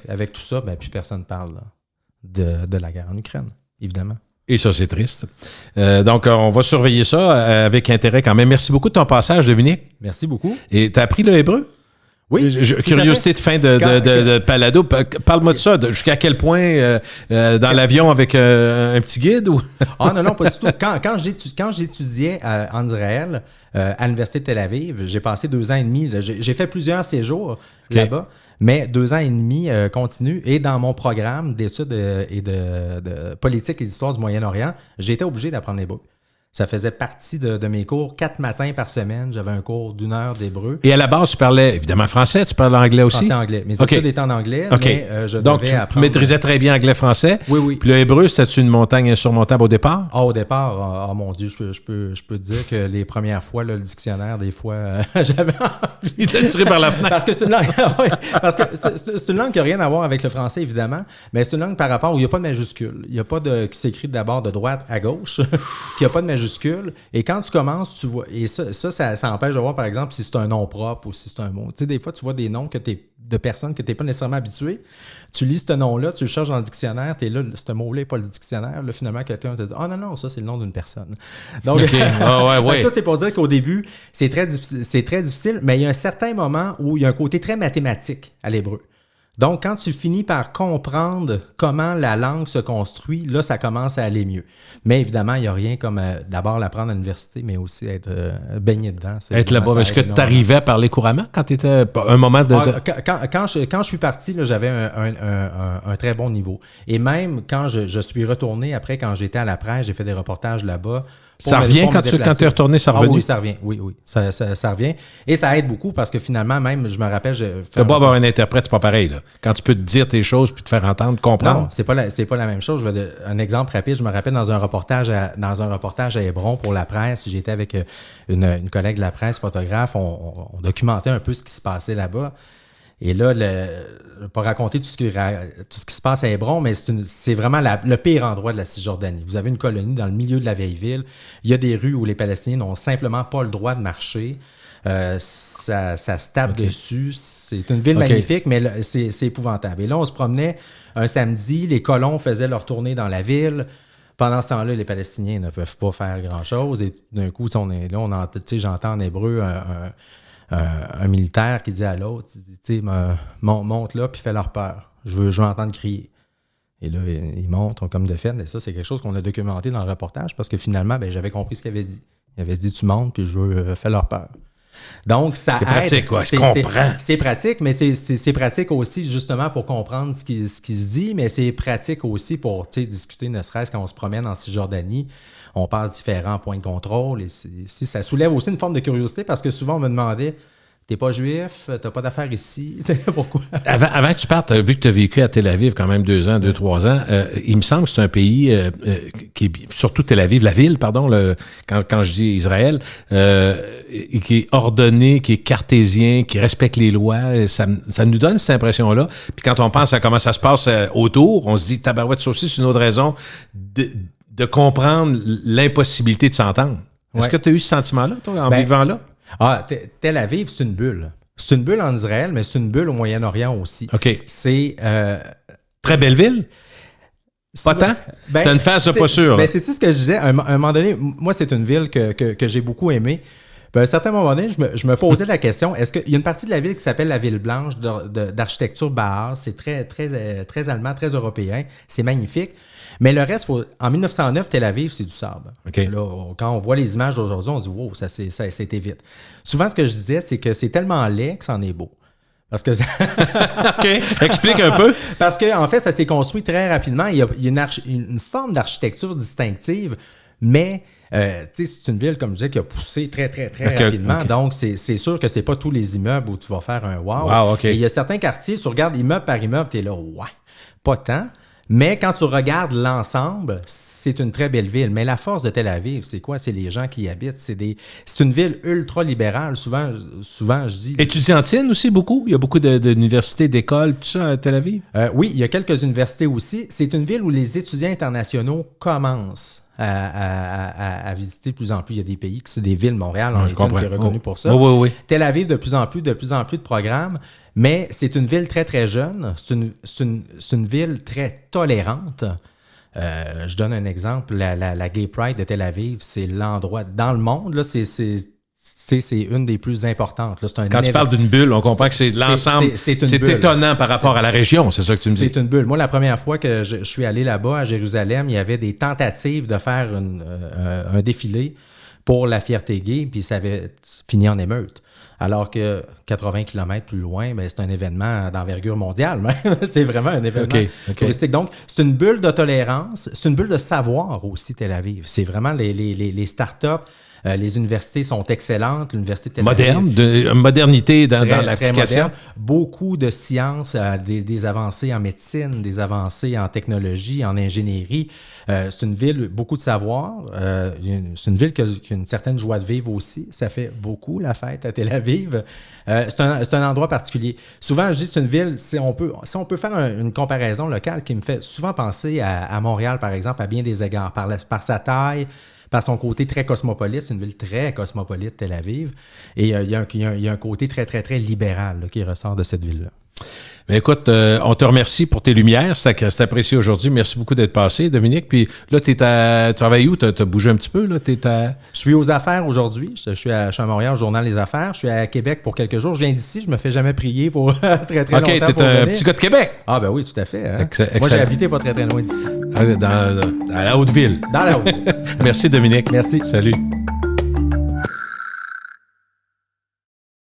S3: avec tout ça, ben, plus personne parle là, de la guerre en Ukraine, évidemment.
S2: Et ça, c'est triste. Donc, on va surveiller ça avec intérêt quand même. Merci beaucoup de ton passage, Dominique.
S3: Merci beaucoup.
S2: Et tu as appris le hébreu?
S3: Oui.
S2: Curiosité de fin de Palado. Parle-moi de ça. Jusqu'à quel point dans l'avion avec un petit guide? Ou?
S3: Ah non, pas du tout. Quand j'étudiais en Israël, à l'Université de Tel Aviv, j'ai passé 2 ans et demi. J'ai fait plusieurs séjours là-bas, mais 2 ans et demi continus. Et dans mon programme d'études et de politique et d'histoire du Moyen-Orient, j'étais obligé d'apprendre l'hébreu. Ça faisait partie de mes cours. 4 matins par semaine, j'avais un cours d'1 heure d'hébreu.
S2: Et à la base, tu parlais évidemment français, tu parles anglais aussi?
S3: Français-anglais. Mes études étaient en anglais, mais je
S2: Donc,
S3: devais apprendre.
S2: Donc, tu maîtrisais très bien anglais-français.
S3: Oui.
S2: Puis le hébreu, c'était une montagne insurmontable au départ?
S3: Ah, au départ, mon Dieu, je peux te dire que les premières fois, là, le dictionnaire, des fois, j'avais envie
S2: de tirer par la fenêtre.
S3: Parce que c'est une langue, c'est une langue qui n'a rien à voir avec le français, évidemment, mais c'est une langue par rapport où il n'y a pas de majuscule. Il n'y a pas qui s'écrit d'abord de droite à gauche, qu'il n'y a pas de majuscule. Et quand tu commences, tu vois, et ça empêche de voir, par exemple, si c'est un nom propre ou si c'est un mot. Tu sais, des fois, tu vois des noms de personnes que tu n'es pas nécessairement habitué. Tu lis ce nom-là, tu le cherches dans le dictionnaire, tu es là, ce mot-là n'est pas le dictionnaire. Là, finalement, quelqu'un te dit « Ah non, ça, c'est le nom d'une personne. » Donc, ça, c'est pour dire qu'au début, c'est très difficile, mais il y a un certain moment où il y a un côté très mathématique à l'hébreu. Donc, quand tu finis par comprendre comment la langue se construit, là, ça commence à aller mieux. Mais évidemment, il n'y a rien comme d'abord l'apprendre à l'université, mais aussi être baigné dedans.
S2: Être là-bas. Est-ce que tu arrivais à parler couramment quand tu étais un moment de...
S3: Quand je suis parti, là, j'avais un très bon niveau. Et même quand je suis retourné, après, quand j'étais à la presse, j'ai fait des reportages là-bas.
S2: Ça revient quand tu es retourné, ça revient?
S3: Oui, ça revient. Oui. Ça revient. Et ça aide beaucoup parce que finalement, même, je me rappelle... Tu
S2: peux pas avoir un interprète, c'est pas pareil. Là. Quand tu peux te dire tes choses puis te faire entendre, comprendre.
S3: Non, c'est pas la même chose. Un exemple rapide, je me rappelle dans un reportage à Hébron pour la presse, j'étais avec une collègue de la presse, photographe, on documentait un peu ce qui se passait là-bas. Et là, je ne vais pas raconter tout ce qui se passe à Hébron, mais c'est vraiment le pire endroit de la Cisjordanie. Vous avez une colonie dans le milieu de la vieille ville. Il y a des rues où les Palestiniens n'ont simplement pas le droit de marcher. Ça se tape dessus. C'est une ville magnifique, mais c'est épouvantable. Et là, on se promenait un samedi, les colons faisaient leur tournée dans la ville. Pendant ce temps-là, les Palestiniens ne peuvent pas faire grand-chose. Et d'un coup, on est là, j'entends en hébreu un militaire qui dit à l'autre, tu sais, monte là puis fais leur peur. Je veux entendre crier. Et là, ils montent comme de fait. Et ça, c'est quelque chose qu'on a documenté dans le reportage parce que finalement, j'avais compris ce qu'il avait dit. Il avait dit, tu montes puis je veux faire leur peur. Donc, ça
S2: c'est pratique, quoi. Je comprends.
S3: C'est pratique, mais c'est pratique aussi justement pour comprendre ce qui se dit, mais c'est pratique aussi pour discuter, ne serait-ce quand on se promène en Cisjordanie, on passe différents points de contrôle. Et ça soulève aussi une forme de curiosité parce que souvent, on me demandait, t'es pas juif, t'as pas d'affaires ici, pourquoi?
S2: Avant que tu partes, vu que tu as vécu à Tel Aviv quand même 2-3 ans, il me semble que c'est un pays qui est, surtout Tel Aviv, la ville, pardon, quand je dis Israël, qui est ordonné, qui est cartésien, qui respecte les lois. Ça nous donne cette impression-là. Puis quand on pense à comment ça se passe autour, on se dit, tabarouette, ça aussi, c'est une autre raison de comprendre l'impossibilité de s'entendre. Est-ce que tu as eu ce sentiment-là, toi, en vivant là?
S3: Ah, Tel Aviv, c'est une bulle. C'est une bulle en Israël, mais c'est une bulle au Moyen-Orient aussi.
S2: OK.
S3: C'est...
S2: très belle ville? Pas tant? T'as une face de pas sûre.
S3: C'est-tu ce que je disais? À un moment donné, moi, c'est une ville que j'ai beaucoup aimée. Puis à un certain moment donné, je me posais la question, est-ce qu'il y a une partie de la ville qui s'appelle la Ville Blanche d'architecture Bauhaus? C'est très, très, très allemand, très européen. C'est magnifique. Mais le reste, en 1909, Tel Aviv, c'est du sable.
S2: Okay.
S3: Là, quand on voit les images d'aujourd'hui, on dit « Wow, ça c'était vite ». Souvent, ce que je disais, c'est que c'est tellement laid que c'en est beau. Parce que
S2: OK. Explique un peu.
S3: Parce qu'en fait, ça s'est construit très rapidement. Il y a une forme d'architecture distinctive, mais c'est une ville, comme je disais, qui a poussé très, très, très rapidement. Okay. Donc, c'est sûr que c'est pas tous les immeubles où tu vas faire un wow.
S2: Wow, OK.
S3: Et il y a certains quartiers, tu regardes immeuble par immeuble, tu es là, ouais, pas tant. Mais quand tu regardes l'ensemble, c'est une très belle ville. Mais la force de Tel Aviv, c'est quoi? C'est les gens qui y habitent. C'est une ville ultra-libérale. Souvent, je dis...
S2: Étudiantine aussi, beaucoup? Il y a beaucoup d'universités, d'écoles, tout ça à Tel Aviv?
S3: Oui, il y a quelques universités aussi. C'est une ville où les étudiants internationaux commencent à visiter de plus en plus. Il y a des pays, c'est des villes, Montréal, qui est reconnu pour ça.
S2: Oui.
S3: Tel Aviv, de plus en plus de programmes. Mais c'est une ville très, très jeune. C'est une ville très tolérante. Je donne un exemple. La Gay Pride de Tel Aviv, c'est l'endroit dans le monde, là, c'est une des plus importantes. Là,
S2: quand tu parles d'une bulle, on comprend que c'est l'ensemble. C'est étonnant par rapport à la région, c'est ça que tu me dis.
S3: C'est une bulle. Moi, la première fois que je suis allé là-bas, à Jérusalem, il y avait des tentatives de faire un défilé pour la fierté gay, puis ça avait fini en émeute. Alors que 80 km plus loin, c'est un événement d'envergure mondiale. C'est vraiment un événement touristique. Donc, c'est une bulle de tolérance. C'est une bulle de savoir aussi, Tel Aviv. C'est vraiment les startups. Les universités sont excellentes. L'université de Tel Aviv,
S2: modernité dans l'application.
S3: Beaucoup de sciences, des avancées en médecine, des avancées en technologie, en ingénierie. C'est une ville, beaucoup de savoir. C'est une ville qui a une certaine joie de vivre aussi. Ça fait beaucoup la fête à Tel Aviv. C'est un endroit particulier. Souvent, je dis que c'est une ville, si on peut faire une comparaison locale qui me fait souvent penser à Montréal, par exemple, à bien des égards, par sa taille, par son côté très cosmopolite. C'est une ville très cosmopolite, Tel Aviv. Et il y a un côté très, très, très libéral là, qui ressort de cette ville-là.
S2: Mais écoute, on te remercie pour tes lumières. C'est apprécié aujourd'hui. Merci beaucoup d'être passé, Dominique. Puis là, tu travailles où? Tu as bougé un petit peu? Là?
S3: Je suis aux affaires aujourd'hui. Je suis à Montréal, au Journal Les Affaires. Je suis à Québec pour quelques jours. Je viens d'ici. Je me fais jamais prier pour très, très longtemps.
S2: OK, t'es un petit gars de Québec.
S3: Ah ben oui, tout à fait. Hein? Moi, j'ai habité pas très, très loin d'ici.
S2: Dans la Haute-Ville.
S3: Dans la Haute-Ville.
S2: Merci, Dominique.
S3: Merci.
S2: Salut.